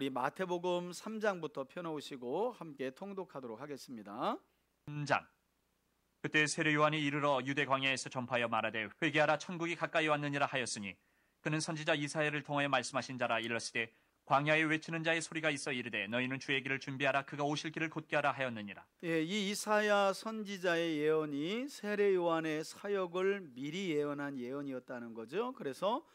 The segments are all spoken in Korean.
우리 마태복음 3장부터 펴놓으시고 함께 통독하도록 하겠습니다. 3장. 그때 세례 요한이 이르러 유대 광야에서 전파하여 말하되 회개하라 천국이 가까이 왔느니라 하였으니 그는 선지자 이사야를 통하여 말씀하신 자라. 일렀으되 광야에 외치는 자의 소리가 있어 이르되 너희는 주의 길을 준비하라 그가 오실 길을 곧게 하라 하였느니라. 예, 이 이사야 선지자의 예언이 세례 요한의 사역을 미리 예언한 예언이었다는 거죠. 그래서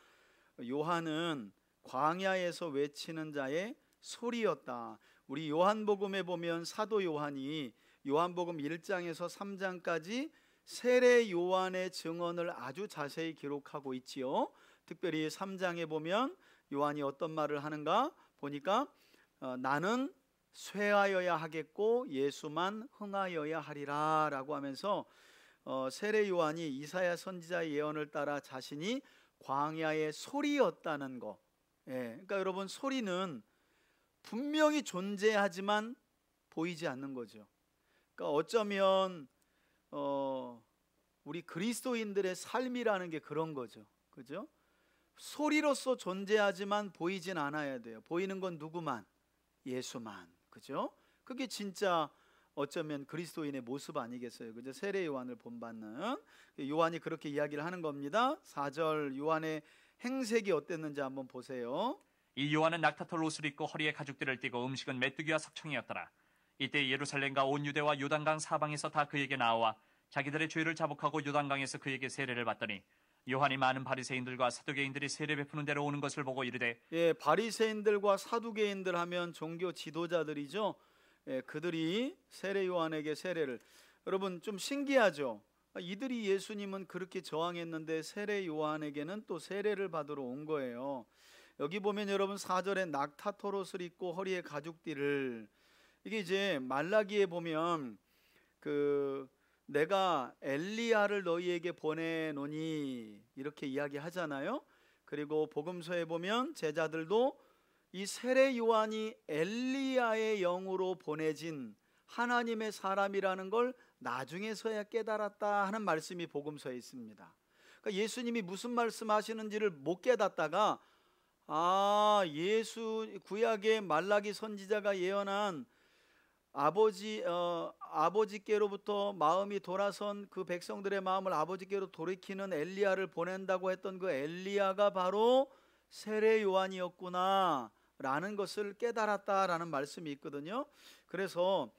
요한은 광야에서 외치는 자의 소리였다. 우리 요한복음에 보면 사도 요한이 요한복음 1장에서 3장까지 세례 요한의 증언을 아주 자세히 기록하고 있지요. 특별히 3장에 보면 요한이 어떤 말을 하는가 보니까 나는 쇠하여야 하겠고 예수만 흥하여야 하리라 라고 하면서 세례 요한이 이사야 선지자의 예언을 따라 자신이 광야의 소리였다는 거. 예, 그러니까 여러분, 소리는 분명히 존재하지만 보이지 않는 거죠. 그러니까 어쩌면 우리 그리스도인들의 삶이라는 게 그런 거죠. 그죠? 소리로서 존재하지만 보이진 않아야 돼요. 보이는 건 누구만? 예수만. 그죠? 그게 진짜 어쩌면 그리스도인의 모습 아니겠어요? 그죠? 세례 요한을 본받는 요한이 그렇게 이야기를 하는 겁니다. 4절 요한의 행색이 어땠는지 한번 보세요. 이 요한은 낙타털 옷을 입고 허리에 가죽들을 띠고 음식은 메뚜기와 석청이었더라. 이때 예루살렘과 온 유대와 요단강 사방에서 다 그에게 나와 자기들의 죄를 자복하고 요단강에서 그에게 세례를 받더니 요한이 많은 바리새인들과 사두개인들이 세례 베푸는 데로 오는 것을 보고 이르되, 예, 바리새인들과 사두개인들 하면 종교 지도자들이죠. 예, 그들이 세례 요한에게 세례를, 여러분 좀 신기하죠. 이들이 예수님은 그렇게 저항했는데 세례 요한에게는 또 세례를 받으러 온 거예요. 여기 보면 여러분 4절에 낙타털 옷을 입고 허리에 가죽띠를, 이게 이제 말라기에 보면 내가 엘리야를 너희에게 보내노니 이렇게 이야기하잖아요. 그리고 복음서에 보면 제자들도 이 세례 요한이 엘리야의 영으로 보내진 하나님의 사람이라는 걸 나중에서야 깨달았다 하는 말씀이 복음서에 있습니다. 그러니까 예수님이 무슨 말씀하시는지를 못 깨닫다가 예수 구약의 말라기 선지자가 예언한 아버지께로부터 마음이 돌아선 그 백성들의 마음을 아버지께로 돌이키는 엘리야를 보낸다고 했던 그 엘리야가 바로 세례 요한이었구나 라는 것을 깨달았다라는 말씀이 있거든요. 그래서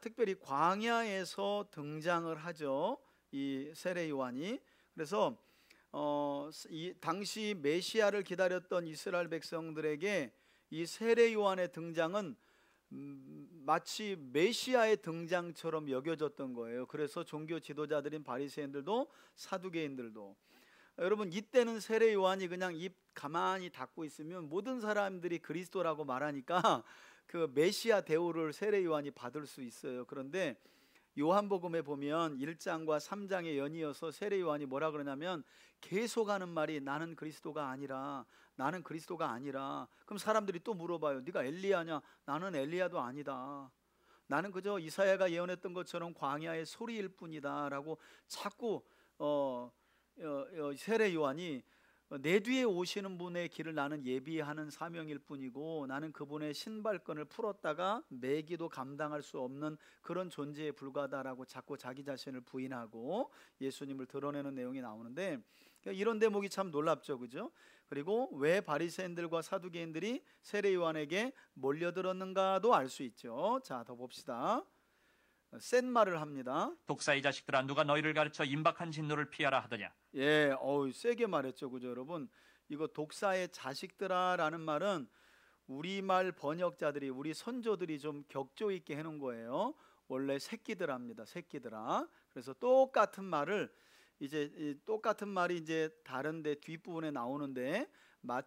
특별히 광야에서 등장을 하죠, 이 세례 요한이. 그래서 이 당시 메시아를 기다렸던 이스라엘 백성들에게 이 세례 요한의 등장은 마치 메시아의 등장처럼 여겨졌던 거예요. 그래서 종교 지도자들인 바리새인들도 사두개인들도, 여러분 이때는 세례 요한이 그냥 입 가만히 닫고 있으면 모든 사람들이 그리스도라고 말하니까 그 메시아 대우를 세례 요한이 받을 수 있어요. 그런데 요한복음에 보면 1장과 3장의 연이어서 세례 요한이 뭐라 그러냐면 계속하는 말이 나는 그리스도가 아니라, 나는 그리스도가 아니라. 그럼 사람들이 또 물어봐요. 네가 엘리야냐? 나는 엘리야도 아니다. 나는 그저 이사야가 예언했던 것처럼 광야의 소리일 뿐이다 라고 자꾸 세례 요한이 내 뒤에 오시는 분의 길을 나는 예비하는 사명일 뿐이고 나는 그분의 신발끈을 풀었다가 매기도 감당할 수 없는 그런 존재에 불과하다라고 자꾸 자기 자신을 부인하고 예수님을 드러내는 내용이 나오는데, 이런 대목이 참 놀랍죠, 그죠? 그리고 왜 바리새인들과 사두개인들이 세례 요한에게 몰려들었는가도 알 수 있죠. 자, 더 봅시다. 센 말을 합니다. 독사의 자식들아 누가 너희를 가르쳐 임박한 진노를 피하라 하더냐. 예, 세게 말했죠, 그죠, 여러분? 이거 독사의 자식들아 라는 말은 우리말 번역자들이, 우리 선조들이 좀 격조 있게 해놓은 거예요. 원래 새끼들합니다, 새끼들아. 그래서 똑같은 말이 이제 다른데 뒷부분에 나오는데,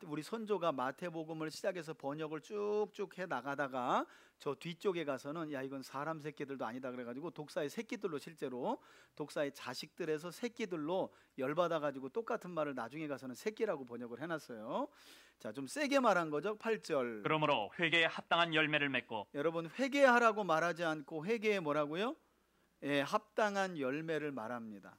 우리 선조가 마태복음을 시작해서 번역을 쭉쭉 해 나가다가 저 뒤쪽에 가서는 야, 이건 사람 새끼들도 아니다 그래가지고 독사의 새끼들로, 실제로 독사의 자식들에서 새끼들로 열받아가지고 똑같은 말을 나중에 가서는 새끼라고 번역을 해놨어요. 자, 좀 세게 말한 거죠. 8절. 그러므로 회개에 합당한 열매를 맺고. 여러분, 회개하라고 말하지 않고 회개에 뭐라고요? 예, 합당한 열매를 말합니다.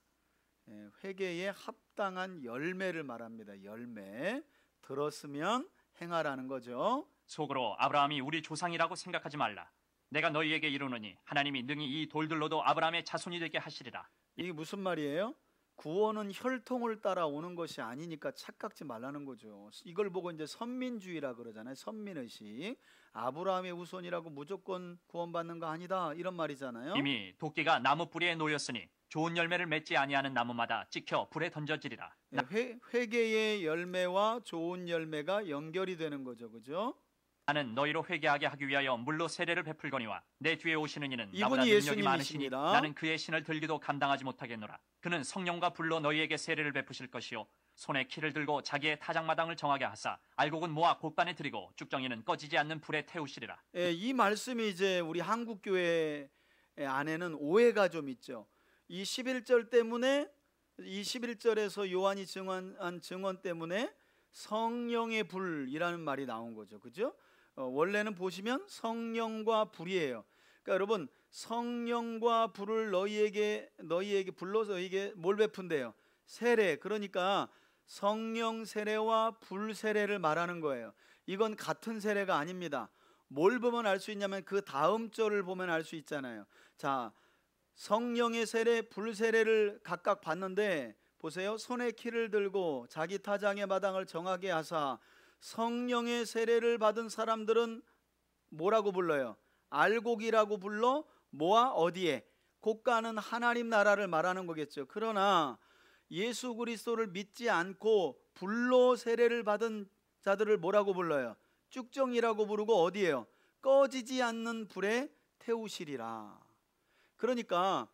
예, 회개에 합당한 열매를 말합니다. 열매. 들었으면 행하라는 거죠. 속으로 아브라함이 우리 조상이라고 생각하지 말라. 내가 너희에게 이르노니 하나님이 능히 이 돌들로도 아브라함의 자손이 되게 하시리라. 이게 무슨 말이에요? 구원은 혈통을 따라 오는 것이 아니니까 착각지 말라는 거죠. 이걸 보고 이제 선민주의라 그러잖아요. 선민의식. 아브라함의 후손이라고 무조건 구원받는 거 아니다, 이런 말이잖아요. 이미 도끼가 나무 뿌리에 놓였으니 좋은 열매를 맺지 아니하는 나무마다 찍혀 불에 던져지리라. 회개의 열매와 좋은 열매가 연결이 되는 거죠, 그죠? 나는 너희로 회개하게 하기 위하여 물로 세례를 베풀거니와 내 뒤에 오시는 이는 이분이 나보다 능력이 많으시니 예수님이십니다. 나는 그의 신을 들기도 감당하지 못하겠노라. 그는 성령과 불로 너희에게 세례를 베푸실 것이요 손에 키를 들고 자기의 타작마당을 정하게 하사 알곡은 모아 곡간에 들이고 쭉정이는 꺼지지 않는 불에 태우시리라. 이 말씀이 이제 우리 한국 교회 안에는 오해가 좀 있죠. 이 11절 때문에, 이 11절에서 요한이 증언한 증언 때문에 성령의 불이라는 말이 나온 거죠, 그죠? 원래는 보시면 성령과 불이에요. 그러니까 여러분, 성령과 불을 너희에게 불러서 너희에게 뭘 베푼대요? 세례. 그러니까 성령 세례와 불 세례를 말하는 거예요. 이건 같은 세례가 아닙니다. 뭘 보면 알 수 있냐면 그 다음 절을 보면 알 수 있잖아요. 자, 성령의 세례, 불 세례를 각각 받는데 보세요. 손에 키를 들고 자기 타장의 마당을 정하게 하사. 성령의 세례를 받은 사람들은 뭐라고 불러요? 알곡이라고 불러. 뭐와 어디에? 곡간은 하나님 나라를 말하는 거겠죠. 그러나 예수 그리스도를 믿지 않고 불로 세례를 받은 자들을 뭐라고 불러요? 쭉정이라고 부르고 어디에요? 꺼지지 않는 불에 태우시리라. 그러니까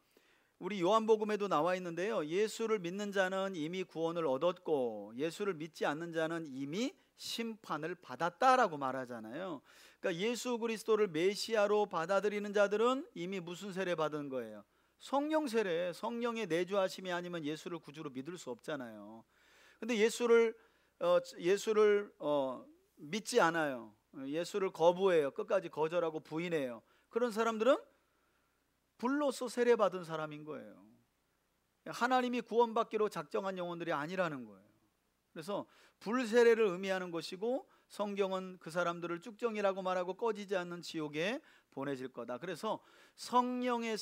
우리 요한복음에도 나와 있는데요, 예수를 믿는 자는 이미 구원을 얻었고 예수를 믿지 않는 자는 이미 심판을 받았다라고 말하잖아요. 그러니까 예수 그리스도를 메시아로 받아들이는 자들은 이미 무슨 세례 받은 거예요? 성령 세례. 성령의 내주하심이 아니면 예수를 구주로 믿을 수 없잖아요. 근데 예수를 믿지 않아요. 예수를 거부해요. 끝까지 거절하고 부인해요. 그런 사람들은 불로서 세례 받은 사람인 거예요. 하나님이 구원받기로 작정한 영혼들이 아니라는 거예요. 그래서 불 세례를 의미하는 것이고 성경은 그 사람들을 쭉정이라고 말하고 꺼지지 않는 지옥에 보내질 거다. 그래서 성령의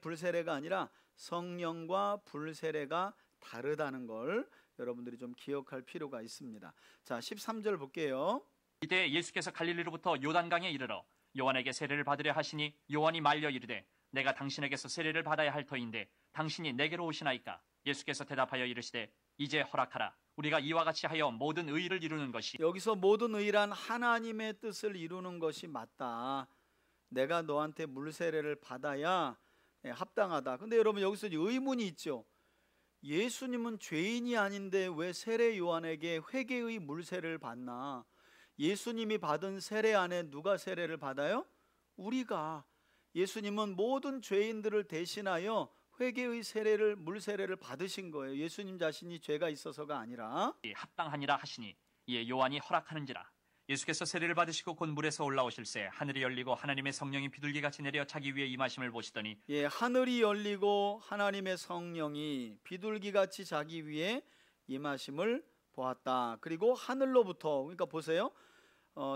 불 세례가 아니라 성령과 불 세례가 다르다는 걸 여러분들이 좀 기억할 필요가 있습니다. 자, 13절 볼게요. 이때 예수께서 갈릴리로부터 요단강에 이르러 요한에게 세례를 받으려 하시니 요한이 말려 이르되 내가 당신에게서 세례를 받아야 할 터인데 당신이 내게로 오시나이까? 예수께서 대답하여 이르시되 이제 허락하라. 우리가 이와 같이 하여 모든 의를 이루는 것이. 여기서 모든 의란 하나님의 뜻을 이루는 것이 맞다. 내가 너한테 물 세례를 받아야 합당하다. 근데 여러분, 여기서 의문이 있죠. 예수님은 죄인이 아닌데 왜 세례 요한에게 회개의 물 세례를 받나? 예수님이 받은 세례 안에 누가 세례를 받아요? 우리가. 예수님은 모든 죄인들을 대신하여 회개의 세례를, 물 세례를 받으신 거예요. 예수님 자신이 죄가 있어서가 아니라. 합당하니라 하시니 이에 요한이 허락하는지라. 예수께서 세례를 받으시고 곧 물에서 올라오실새 하늘이 열리고 하나님의 성령이 비둘기같이 내려 자기 위에 임하심을 보시더니. 하늘이 열리고 하나님의 성령이 비둘기같이 자기 위에 임하심을 보았다. 그리고 하늘로부터, 그러니까 보세요,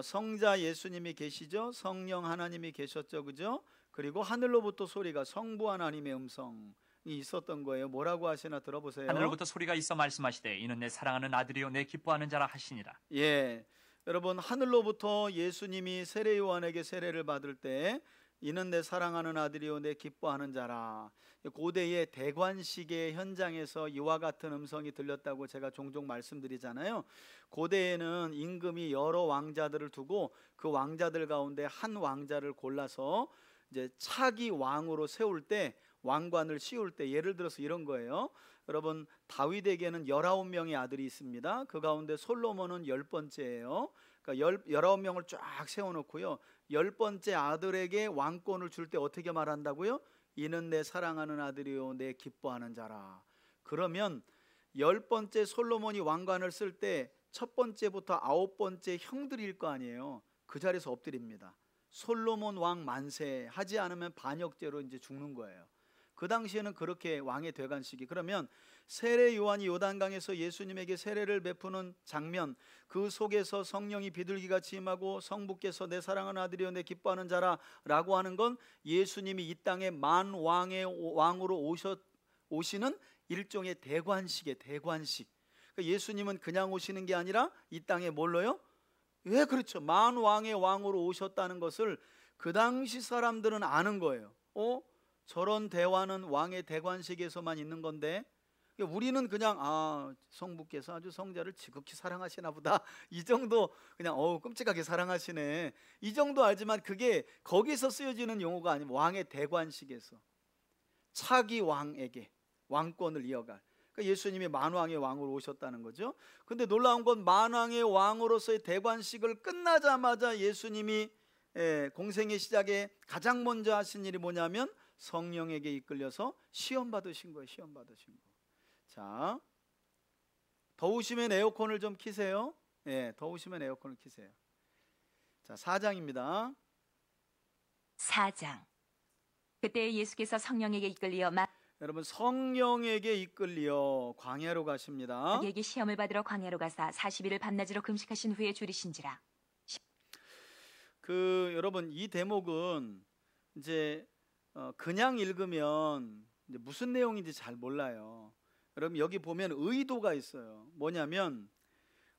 성자 예수님이 계시죠. 성령 하나님이 계셨죠, 그죠? 그리고 하늘로부터 소리가, 성부 하나님의 음성이 있었던 거예요. 뭐라고 하시나 들어보세요. 하늘로부터 소리가 있어 말씀하시되 이는 내 사랑하는 아들이요 내 기뻐하는 자라 하시니라. 여러분, 하늘로부터 예수님이 세례 요한에게 세례를 받을 때 이는 내 사랑하는 아들이요 내 기뻐하는 자라. 고대의 대관식의 현장에서 이와 같은 음성이 들렸다고 제가 종종 말씀드리잖아요. 고대에는 임금이 여러 왕자들을 두고 그 왕자들 가운데 한 왕자를 골라서 이제 차기 왕으로 세울 때, 왕관을 씌울 때, 예를 들어서 이런 거예요. 여러분, 다윗에게는 19명의 아들이 있습니다. 그 가운데 솔로몬은 10번째예요. 그러니까 19명을 쫙 세워놓고요, 10번째 아들에게 왕권을 줄 때 어떻게 말한다고요? 이는 내 사랑하는 아들이요 내 기뻐하는 자라. 그러면 10번째 솔로몬이 왕관을 쓸 때 첫 번째부터 9번째 형들일 거 아니에요. 그 자리에서 엎드립니다. 솔로몬 왕 만세 하지 않으면 반역죄로 이제 죽는 거예요. 그 당시에는 그렇게 왕의 대관식이. 그러면 세례 요한이 요단강에서 예수님에게 세례를 베푸는 장면, 그 속에서 성령이 비둘기같이 임하고 성부께서 내 사랑하는 아들이여 내 기뻐하는 자라라고 하는 건 예수님이 이 땅에 만왕의 왕으로 오시는 일종의 대관식이에요. 대관식. 그러니까 예수님은 그냥 오시는 게 아니라 이 땅에 뭘로요? 예, 그렇죠. 만왕의 왕으로 오셨다는 것을 그 당시 사람들은 아는 거예요. 저런 대화는 왕의 대관식에서만 있는 건데, 우리는 그냥 성부께서 아주 성자를 지극히 사랑하시나 보다 이 정도, 그냥 끔찍하게 사랑하시네 이 정도 알지만, 그게 거기서 쓰여지는 용어가 아니면 왕의 대관식에서 차기 왕에게 왕권을 이어갈, 그러니까 예수님이 만왕의 왕으로 오셨다는 거죠. 근데 놀라운 건 만왕의 왕으로서의 대관식을 끝나자마자 예수님이 공생의 시작에 가장 먼저 하신 일이 뭐냐면 성령에게 이끌려서 시험 받으신 거예요. 시험 받으신 거. 자, 더우시면 에어컨을 좀 켜세요. 더우시면 에어컨을 켜세요. 자, 4장입니다. 4장. 그때 예수께서 성령에게 이끌려 여러분, 성령에게 이끌려 광야로 가십니다. 마귀에게 시험을 받으러 광야로 가사 40일을 밤낮으로 금식하신 후에 줄이신지라. 여러분, 이 대목은 이제 그냥 읽으면 이제 무슨 내용인지 잘 몰라요. 여러분, 여기 보면 의도가 있어요. 뭐냐면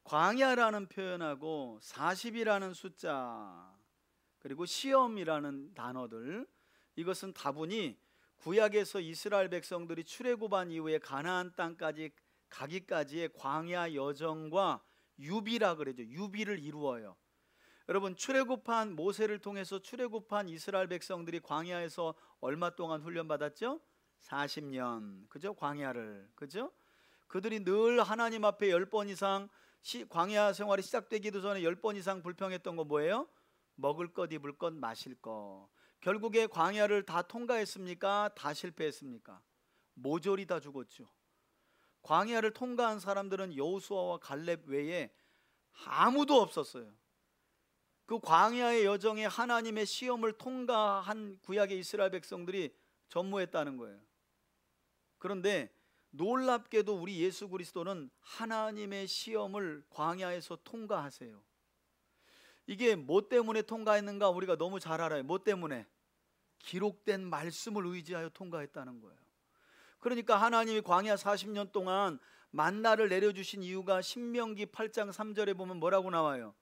광야라는 표현하고 40이라는 숫자, 그리고 시험이라는 단어들, 이것은 다분히 구약에서 이스라엘 백성들이 출애굽한 이후에 가나안 땅까지 가기까지의 광야 여정과 유비라 그러죠. 유비를 이루어요. 여러분, 출애굽한 모세를 통해서 출애굽한 이스라엘 백성들이 광야에서 얼마 동안 훈련받았죠? 40년. 그죠? 광야를. 그죠? 그들이 늘 하나님 앞에 10번 이상 광야 생활이 시작되기도 전에 10번 이상 불평했던 거 뭐예요? 먹을 것, 입을 것, 마실 것. 결국에 광야를 다 통과했습니까? 다 실패했습니까? 모조리 다 죽었죠. 광야를 통과한 사람들은 여호수아와 갈렙 외에 아무도 없었어요. 그 광야의 여정에 하나님의 시험을 통과한 구약의 이스라엘 백성들이 전무했다는 거예요. 그런데 놀랍게도 우리 예수 그리스도는 하나님의 시험을 광야에서 통과하세요. 이게 뭐 때문에 통과했는가 우리가 너무 잘 알아요. 뭐 때문에? 기록된 말씀을 의지하여 통과했다는 거예요. 그러니까 하나님이 광야 40년 동안 만나를 내려주신 이유가 신명기 8장 3절에 보면 뭐라고 나와요?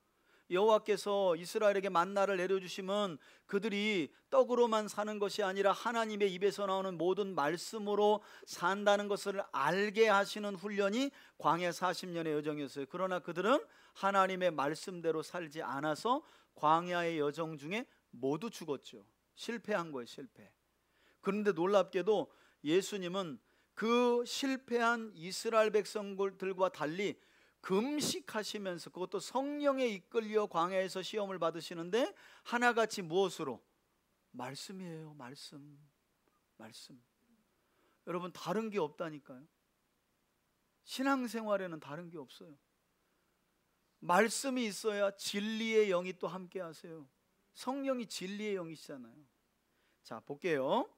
여호와께서 이스라엘에게 만나를 내려주시면 그들이 떡으로만 사는 것이 아니라 하나님의 입에서 나오는 모든 말씀으로 산다는 것을 알게 하시는 훈련이 광야 40년의 여정이었어요. 그러나 그들은 하나님의 말씀대로 살지 않아서 광야의 여정 중에 모두 죽었죠. 실패한 거예요. 실패. 그런데 놀랍게도 예수님은 그 실패한 이스라엘 백성들과 달리 금식하시면서, 그것도 성령에 이끌려 광야에서 시험을 받으시는데 하나같이 무엇으로? 말씀이에요. 말씀. 여러분, 다른 게 없다니까요. 신앙생활에는 다른 게 없어요. 말씀이 있어야 진리의 영이 또 함께 하세요. 성령이 진리의 영이시잖아요. 자, 볼게요.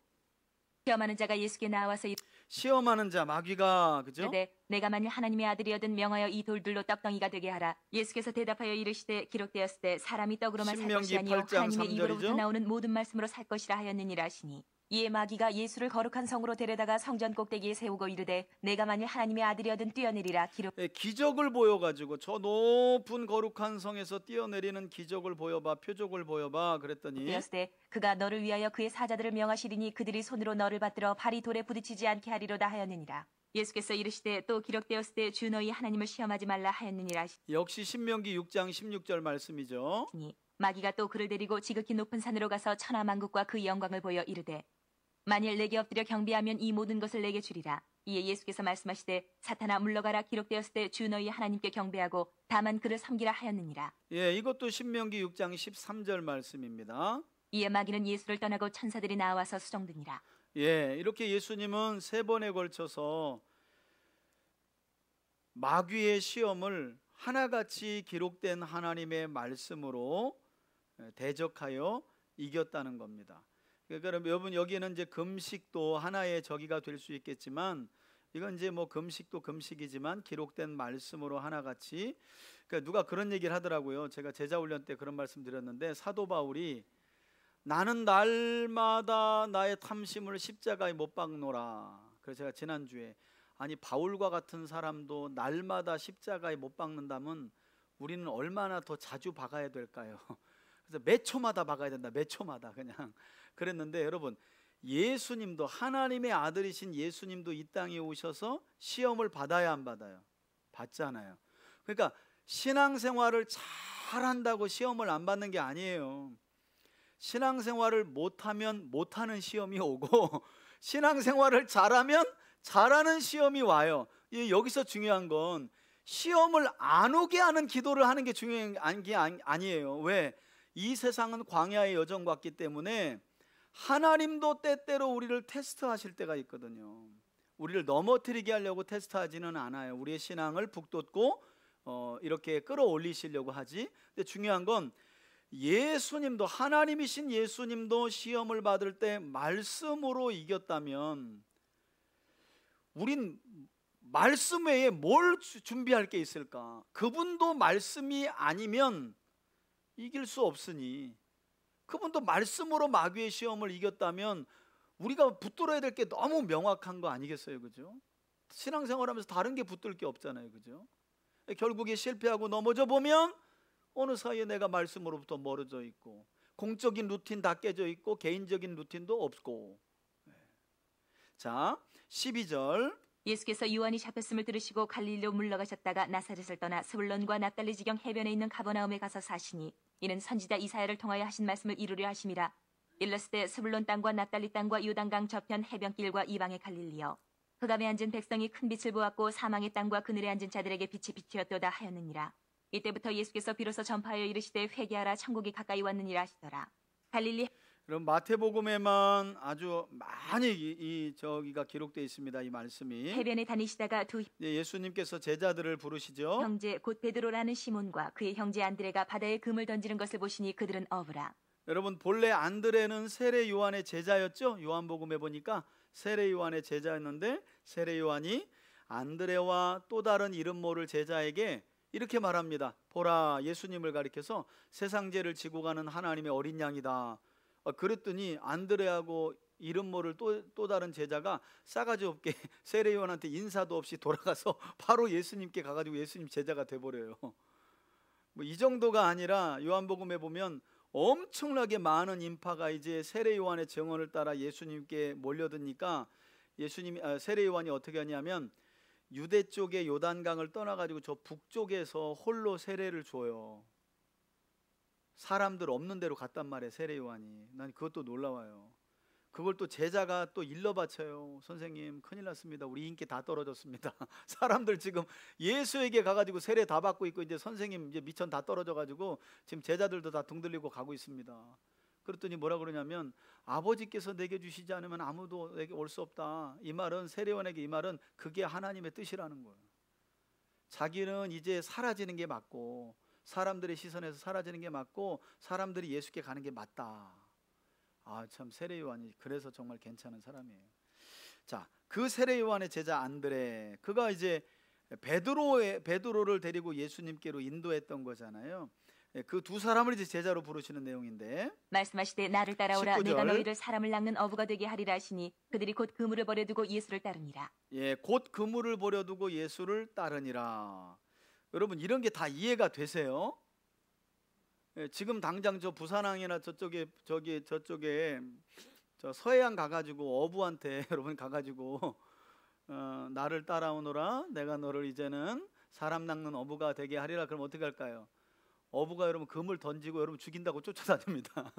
시험하는 자가 예수께 나와서 시험하는 자, 마귀가, 그죠? 이르되 내가 만일 하나님의 아들이어든 명하여 이 돌들로 떡덩이가 되게 하라. 예수께서 대답하여 이르시되 기록되었을 때 사람이 떡으로만 살 것이 신명기 아니요 8장 하나님의 3절이죠? 입으로부터 나오는 모든 말씀으로 살 것이라 하였느니라 하시니, 이에 마귀가 예수를 거룩한 성으로 데려다가 성전 꼭대기에 세우고 이르되 내가 만일 하나님의 아들이어든 뛰어내리라. 기적을 보여가지고 저 높은 거룩한 성에서 뛰어내리는 기적을 보여봐, 표적을 보여봐 그랬더니 되었을 때 그가 너를 위하여 그의 사자들을 명하시리니 그들이 손으로 너를 받들어 발이 돌에 부딪히지 않게 하리로다 하였느니라. 예수께서 이르시되 또 기록되었을 때 주 너희 하나님을 시험하지 말라 하였느니라. 역시 신명기 6장 16절 말씀이죠. 마귀가 또 그를 데리고 지극히 높은 산으로 가서 천하만국과 그 영광을 보여 이르되 만일 내게 엎드려 경배하면 이 모든 것을 내게 주리라. 이에 예수께서 말씀하시되 사탄아 물러가라. 기록되었을 때 주 너희 하나님께 경배하고 다만 그를 섬기라 하였느니라. 이것도 신명기 6장 13절 말씀입니다. 이에 마귀는 예수를 떠나고 천사들이 나와서 수종드니라. 이렇게 예수님은 3번에 걸쳐서 마귀의 시험을 하나같이 기록된 하나님의 말씀으로 대적하여 이겼다는 겁니다. 그러니까 여러분 여기에는 이제 금식도 하나의 저기가 될 수 있겠지만 이건 이제 뭐 금식도 금식이지만 기록된 말씀으로 하나같이 그러니까 누가 그런 얘기를 하더라고요. 제가 제자 훈련 때 그런 말씀 드렸는데 사도 바울이 나는 날마다 나의 탐심을 십자가에 못 박노라. 그래서 제가 지난주에 아니 바울과 같은 사람도 날마다 십자가에 못 박는다면 우리는 얼마나 더 자주 박아야 될까요? 그래서 몇 초마다 박아야 된다. 몇 초마다 그냥 그랬는데 여러분 예수님도 하나님의 아들이신 예수님도 이 땅에 오셔서 시험을 받아야 안 받아요? 받잖아요. 그러니까 신앙생활을 잘한다고 시험을 안 받는 게 아니에요. 신앙생활을 못하면 못하는 시험이 오고 신앙생활을 잘하면 잘하는 시험이 와요. 여기서 중요한 건 시험을 안 오게 하는 기도를 하는 게 중요한 게 아니에요. 왜? 이 세상은 광야의 여정 같기 때문에 하나님도 때때로 우리를 테스트하실 때가 있거든요. 우리를 넘어뜨리게 하려고 테스트하지는 않아요. 우리의 신앙을 북돋고 이렇게 끌어올리시려고 하지. 근데 중요한 건 예수님도 하나님이신 예수님도 시험을 받을 때 말씀으로 이겼다면 우린 말씀 외에 뭘 준비할 게 있을까? 그분도 말씀이 아니면 이길 수 없으니 그분도 말씀으로 마귀의 시험을 이겼다면 우리가 붙들어야 될 게 너무 명확한 거 아니겠어요? 그죠? 신앙생활하면서 다른 게 붙들 게 없잖아요. 그죠? 결국에 실패하고 넘어져 보면 어느 사이에 내가 말씀으로부터 멀어져 있고 공적인 루틴 다 깨져 있고 개인적인 루틴도 없고. 자 12절 예수께서 요한이 잡혔음을 들으시고 갈릴리로 물러가셨다가 나사렛을 떠나 스불론과 납달리 지경 해변에 있는 가버나움에 가서 사시니 이는 선지자 이사야를 통하여 하신 말씀을 이루려 하심이라. 일렀을 때 스불론 땅과 납달리 땅과 요단강 저편 해변길과 이방의 갈릴리여 흑암에 앉은 백성이 큰 빛을 보았고 사망의 땅과 그늘에 앉은 자들에게 빛이 비추었도다 하였느니라. 이때부터 예수께서 비로소 전파하여 이르시되 회개하라 천국이 가까이 왔느니라 하시더라. 갈릴리 그럼 마태복음에만 아주 많이 저기가 기록되어 있습니다. 이 말씀이 해변에 다니시다가 두 예수님께서 제자들을 부르시죠. 형제 곧 베드로라는 시몬과 그의 형제 안드레가 바다에 금을 던지는 것을 보시니 그들은 어부라. 여러분 본래 안드레는 세례 요한의 제자였죠. 요한복음에 보니까 세례 요한의 제자였는데 세례 요한이 안드레와 또 다른 이름 모를 제자에게 이렇게 말합니다. 보라 예수님을 가리켜서 세상 죄를 지고 가는 하나님의 어린 양이다. 그랬더니 안드레하고 이름 모를 또 다른 제자가 싸가지 없게 세례 요한한테 인사도 없이 돌아가서 바로 예수님께 가가지고 예수님 제자가 돼버려요. 뭐 이 정도가 아니라 요한복음에 보면 엄청나게 많은 인파가 이제 세례 요한의 증언을 따라 예수님께 몰려드니까 세례 요한이 어떻게 하냐면 유대 쪽의 요단강을 떠나가지고 저 북쪽에서 홀로 세례를 줘요. 사람들 없는 데로 갔단 말이에요. 세례 요한이. 난 그것도 놀라워요. 그걸 또 제자가 또 일러 바쳐요. 선생님 큰일 났습니다. 우리 인기 다 떨어졌습니다. 사람들 지금 예수에게 가가지고 세례 다 받고 있고 이제 선생님 이제 미천 다 떨어져가지고 지금 제자들도 다 등 들리고 가고 있습니다. 그랬더니 뭐라 그러냐면 아버지께서 내게 주시지 않으면 아무도 내게 올 수 없다. 이 말은 세례 요한에게 이 말은 그게 하나님의 뜻이라는 거예요. 자기는 이제 사라지는 게 맞고 사람들의 시선에서 사라지는 게 맞고 사람들이 예수께 가는 게 맞다. 아, 참 세례 요한이 그래서 정말 괜찮은 사람이에요. 자, 그 세례 요한의 제자 안드레, 그가 이제 베드로를 데리고 예수님께로 인도했던 거잖아요. 그 두 사람을 이제 제자로 부르시는 내용인데 말씀하시되 나를 따라오라 19절. 내가 너희를 사람을 낚는 어부가 되게 하리라 하시니 그들이 곧 그물을 버려두고 예수를 따르니라. 예, 곧 그물을 버려두고 예수를 따르니라. 여러분 이런 게 다 이해가 되세요? 예, 지금 당장 저 부산항이나 저쪽에 저 서해안 가가지고 어부한테 여러분 가가지고 나를 따라오너라 내가 너를 이제는 사람 낚는 어부가 되게 하리라. 그럼 어떻게 할까요? 어부가 여러분 그물 던지고 여러분 죽인다고 쫓아다닙니다.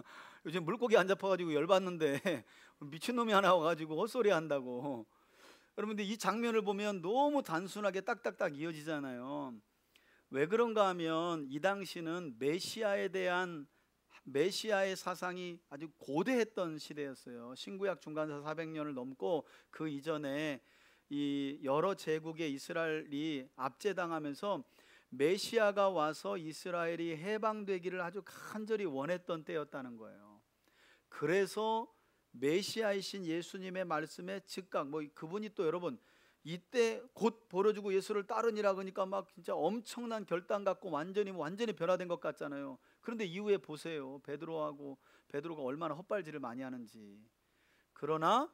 요즘 물고기 안 잡아가지고 열받는데 미친놈이 하나 와가지고 헛소리 한다고. 여러분 근데 이 장면을 보면 너무 단순하게 딱딱딱 이어지잖아요. 왜 그런가 하면 이 당시는 메시아의 사상이 아주 고대했던 시대였어요. 신구약 중간사 400년을 넘고 그 이전에 이 여러 제국의 이스라엘이 압제당하면서 메시아가 와서 이스라엘이 해방되기를 아주 간절히 원했던 때였다는 거예요. 그래서 메시아이신 예수님의 말씀에 즉각 뭐 그분이 또 여러분 이때 곧 벌어지고 예수를 따르니라 그러니까 막 진짜 엄청난 결단 갖고 완전히 변화된 것 같잖아요. 그런데 이후에 보세요. 베드로가 얼마나 헛발질을 많이 하는지. 그러나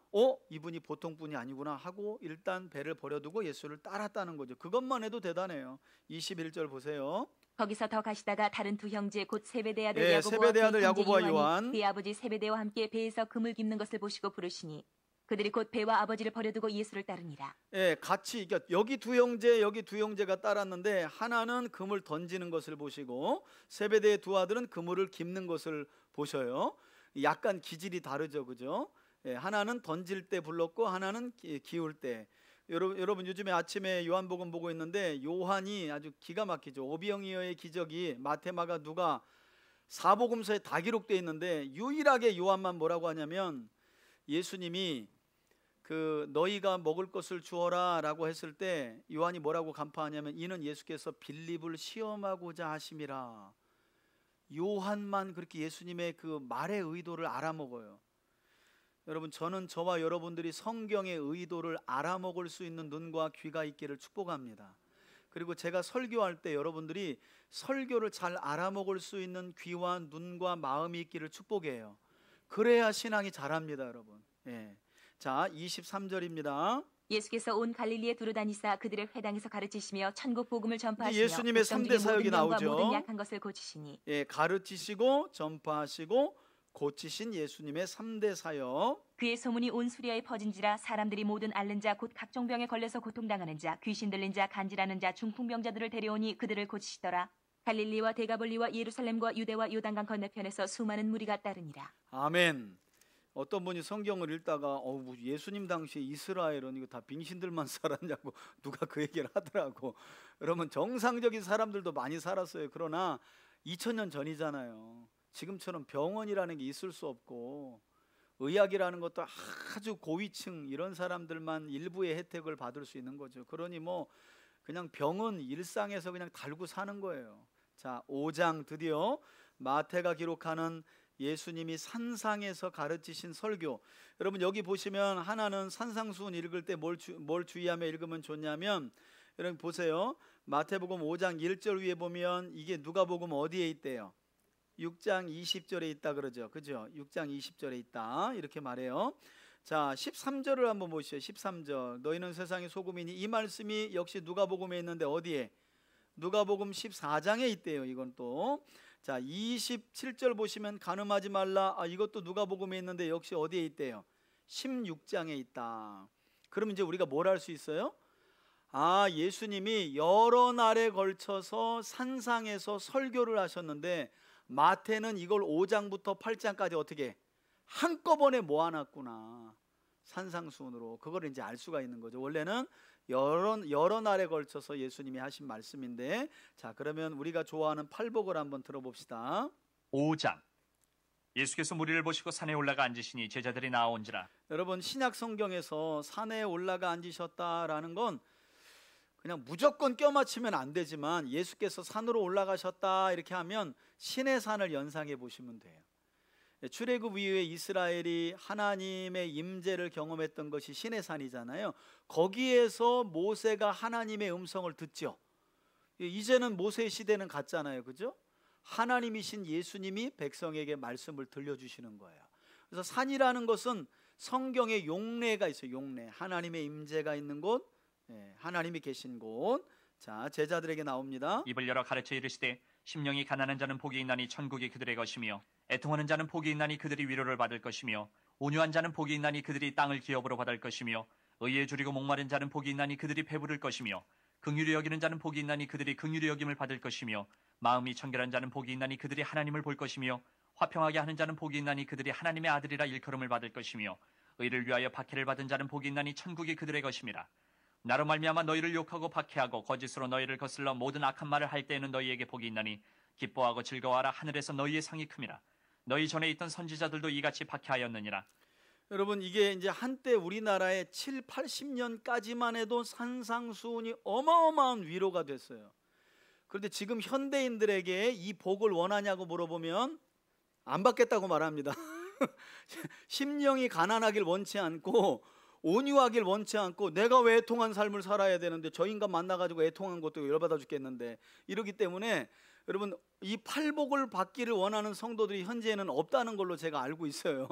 이분이 보통 분이 아니구나 하고 일단 배를 버려두고 예수를 따랐다는 거죠. 그것만 해도 대단해요. 21절 보세요. 거기서 더 가시다가 다른 두 형제 곧 세베대 아들 예, 야고보와 세베대 아들 그의 형제 야고보와 요한이 요한. 그의 아버지 세베대와 함께 배에서 그물 깁는 것을 보시고 부르시니 그들이 곧 배와 아버지를 버려두고 예수를 따르니라. 예, 같이 여기 두 형제가 따랐는데 하나는 그물 던지는 것을 보시고 세베대의 두 아들은 그물을 깁는 것을 보셔요. 약간 기질이 다르죠, 그죠? 예, 하나는 던질 때 불렀고 하나는 기울 때. 여러분 요즘에 아침에 요한복음 보고 있는데 요한이 아주 기가 막히죠. 오병이어의 기적이 마태, 마가, 누가 사복음서에 다 기록되어 있는데 유일하게 요한만 뭐라고 하냐면 예수님이 너희가 먹을 것을 주어라 라고 했을 때 요한이 뭐라고 간파하냐면 이는 예수께서 빌립을 시험하고자 하심이라. 요한만 그렇게 예수님의 그 말의 의도를 알아먹어요. 여러분 저는 저와 여러분들이 성경의 의도를 알아먹을 수 있는 눈과 귀가 있기를 축복합니다. 그리고 제가 설교할 때 여러분들이 설교를 잘 알아먹을 수 있는 귀와 눈과 마음이 있기를 축복해요. 그래야 신앙이 자랍니다, 여러분. 예. 자, 23절입니다. 예수께서 온 갈릴리에 두루다니사 그들의 회당에서 가르치시며 천국 복음을 전파하시며 예수님의 백성 3대 중에 사역이 모든 병과 나오죠. 모든 약한 것을 고치시니 예, 가르치시고 전파하시고 고치신 예수님의 3대 사역. 그의 소문이 온 수리아에 퍼진지라 사람들이 모든 앓는 자 곧 각종 병에 걸려서 고통당하는 자 귀신 들린 자 간질하는 자 중풍병자들을 데려오니 그들을 고치시더라. 갈릴리와 데가볼리와 예루살렘과 유대와 요단강 건너편에서 수많은 무리가 따르니라. 아멘. 어떤 분이 성경을 읽다가 예수님 당시에 이스라엘은 이거 다 빙신들만 살았냐고 누가 그 얘기를 하더라고. 여러분 정상적인 사람들도 많이 살았어요. 그러나 2000년 전이잖아요. 지금처럼 병원이라는 게 있을 수 없고 의학이라는 것도 아주 고위층 이런 사람들만 일부의 혜택을 받을 수 있는 거죠. 그러니 뭐 그냥 병은 일상에서 그냥 달고 사는 거예요. 자, 5장 드디어 마태가 기록하는 예수님이 산상에서 가르치신 설교. 여러분 여기 보시면 하나는 산상수훈 읽을 때 뭘 주의하며 읽으면 좋냐면 여러분 보세요. 마태복음 5장 1절 위에 보면 이게 누가복음 어디에 있대요? 6장 20절에 있다 그러죠. 그죠? 6장 20절에 있다. 이렇게 말해요. 자, 13절을 한번 보시죠. 13절. 너희는 세상의 소금이니 이 말씀이 역시 누가복음에 있는데 어디에? 누가복음 14장에 있대요. 이건 또. 자, 27절 보시면 간음하지 말라. 이것도 누가복음에 있는데 역시 어디에 있대요? 16장에 있다. 그럼 이제 우리가 뭘 할 수 있어요? 예수님이 여러 날에 걸쳐서 산상에서 설교를 하셨는데 마태는 이걸 5장부터 8장까지 어떻게 한꺼번에 모아놨구나. 산상수훈으로. 그걸 이제 알 수가 있는 거죠. 원래는 여러 날에 걸쳐서 예수님이 하신 말씀인데, 자, 그러면 우리가 좋아하는 팔복을 한번 들어봅시다. 5장. 예수께서 무리를 보시고 산에 올라가 앉으시니 제자들이 나아온지라. 여러분 신약 성경에서 산에 올라가 앉으셨다라는 건 그냥 무조건 껴맞추면 안 되지만 예수께서 산으로 올라가셨다 이렇게 하면 신의 산을 연상해 보시면 돼요. 출애굽 이후에 이스라엘이 하나님의 임재를 경험했던 것이 신의 산이잖아요. 거기에서 모세가 하나님의 음성을 듣죠. 이제는 모세의 시대는 갔잖아요. 그죠? 하나님이신 예수님이 백성에게 말씀을 들려주시는 거예요. 그래서 산이라는 것은 성경에 용례가 있어요. 용례. 하나님의 임재가 있는 곳, 하나님이 계신 곳. 자, 제자들에게 나옵니다. 입을 열어 가르쳐 이르시되 심령이 가난한 자는 복이 있나니 천국이 그들의 것이며 애통하는 자는 복이 있나니 그들이 위로를 받을 것이며 온유한 자는 복이 있나니 그들이 땅을 기업으로 받을 것이며 의에 줄이고 목마른 자는 복이 있나니 그들이 배부를 것이며 긍휼히 여기는 자는 복이 있나니 그들이 긍휼히 여김을 받을 것이며 마음이 청결한 자는 복이 있나니 그들이 하나님을 볼 것이며 화평하게 하는 자는 복이 있나니 그들이 하나님의 아들이라 일컬음을 받을 것이며 의를 위하여 박해를 받은 자는 복이 있나니 천국이 그들의 것임이라. 나로 말미암아 너희를 욕하고 박해하고 거짓으로 너희를 거슬러 모든 악한 말을 할 때에는 너희에게 복이 있나니 기뻐하고 즐거워하라. 하늘에서 너희의 상이 큼이라. 너희 전에 있던 선지자들도 이같이 박해하였느니라. 여러분 이게 이제 한때 우리나라에 7, 80년까지만 해도 산상수훈이 어마어마한 위로가 됐어요. 그런데 지금 현대인들에게 이 복을 원하냐고 물어보면 안 받겠다고 말합니다. 심령이 가난하길 원치 않고 온유하길 원치 않고 내가 왜 애통한 삶을 살아야 되는데 저 인간 만나가지고 애통한 것도 열받아 죽겠는데 이러기 때문에 여러분 이 팔복을 받기를 원하는 성도들이 현재는 없다는 걸로 제가 알고 있어요.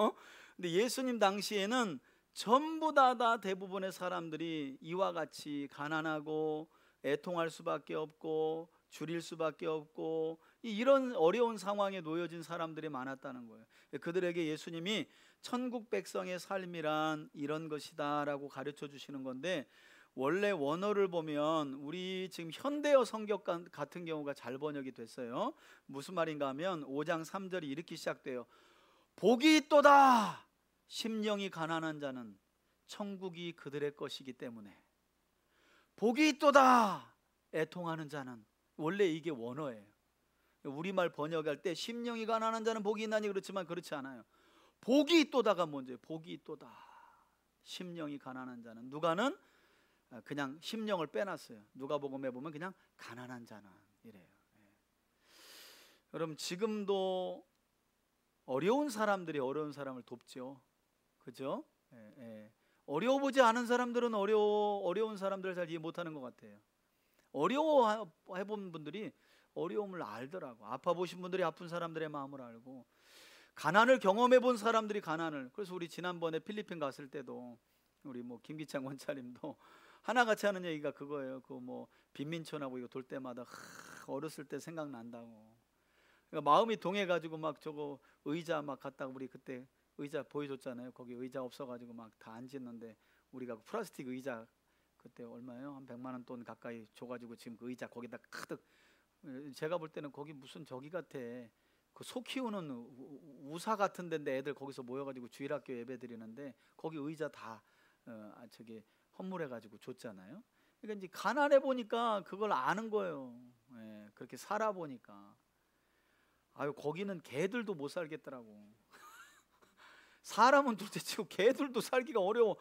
근데 예수님 당시에는 전부 다 대부분의 사람들이 이와 같이 가난하고 애통할 수밖에 없고 줄일 수밖에 없고 이런 어려운 상황에 놓여진 사람들이 많았다는 거예요. 그들에게 예수님이 천국 백성의 삶이란 이런 것이다 라고 가르쳐 주시는 건데, 원래 원어를 보면 우리 지금 현대어 성경 같은 경우가 잘 번역이 됐어요. 무슨 말인가 하면 5장 3절이 이렇게 시작돼요. 복이 있도다 심령이 가난한 자는 천국이 그들의 것이기 때문에. 복이 있도다 애통하는 자는. 원래 이게 원어예요. 우리말 번역할 때 심령이 가난한 자는 복이 있나니 그렇지만 그렇지 않아요. 복이 있도다가 먼저예요. 복이 있도다 심령이 가난한 자는. 누가는 그냥 심령을 빼놨어요. 누가복음에 보면 그냥 가난한 자는 이래요. 여러분 지금도 어려운 사람들이 어려운 사람을 돕죠. 그죠? 어려워 보지 않은 사람들은 어려운 사람들을 잘 이해 못하는 것 같아요. 어려워해본 분들이 어려움을 알더라고. 아파 보신 분들이 아픈 사람들의 마음을 알고, 가난을 경험해 본 사람들이 가난을. 그래서 우리 지난번에 필리핀 갔을 때도 우리 뭐 김기창 원차님도 하나같이 하는 얘기가 그거예요. 그 뭐 빈민촌하고 이거 돌 때마다 어렸을 때 생각난다고. 그러니까 마음이 동해가지고 막 저거 의자 막 갖다가 우리 그때 의자 보여줬잖아요. 거기 의자 없어가지고 막 다 앉았는데 우리가 플라스틱 의자 그때 얼마예요? 한 100만 원 돈 가까이 줘가지고 지금 그 의자 거기다 가득. 제가 볼 때는 거기 무슨 저기 같아. 그 소 키우는 우사 같은 데인데 애들 거기서 모여가지고 주일학교 예배 드리는데 거기 의자 다 저기 헌물해가지고 줬잖아요. 그러니까 이제 가난해 보니까 그걸 아는 거예요. 그렇게 살아 보니까. 아유 거기는 개들도 못 살겠더라고. 사람은 도대체 개들도 살기가 어려워.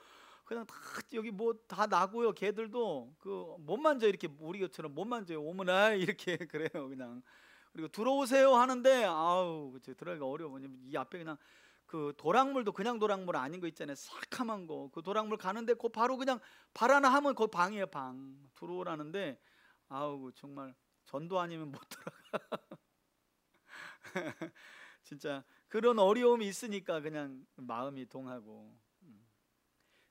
그냥 다 여기 뭐 다 나고요. 개들도 그 못 만져. 이렇게 우리 것처럼 못 만져요. 오므나 이렇게 그래요 그냥. 그리고 들어오세요 하는데 아우 그치, 들어가기가 어려워. 왜냐면 이 앞에 그냥 그 도랑물도 그냥 도랑물 아닌 거 있잖아요. 새카만 거. 그 도랑물 가는데 그 바로 그냥 발 하나 하면 그 방이에요. 방. 들어오라는데 아우 정말 전도 아니면 못 들어가. 진짜 그런 어려움이 있으니까 그냥 마음이 동하고.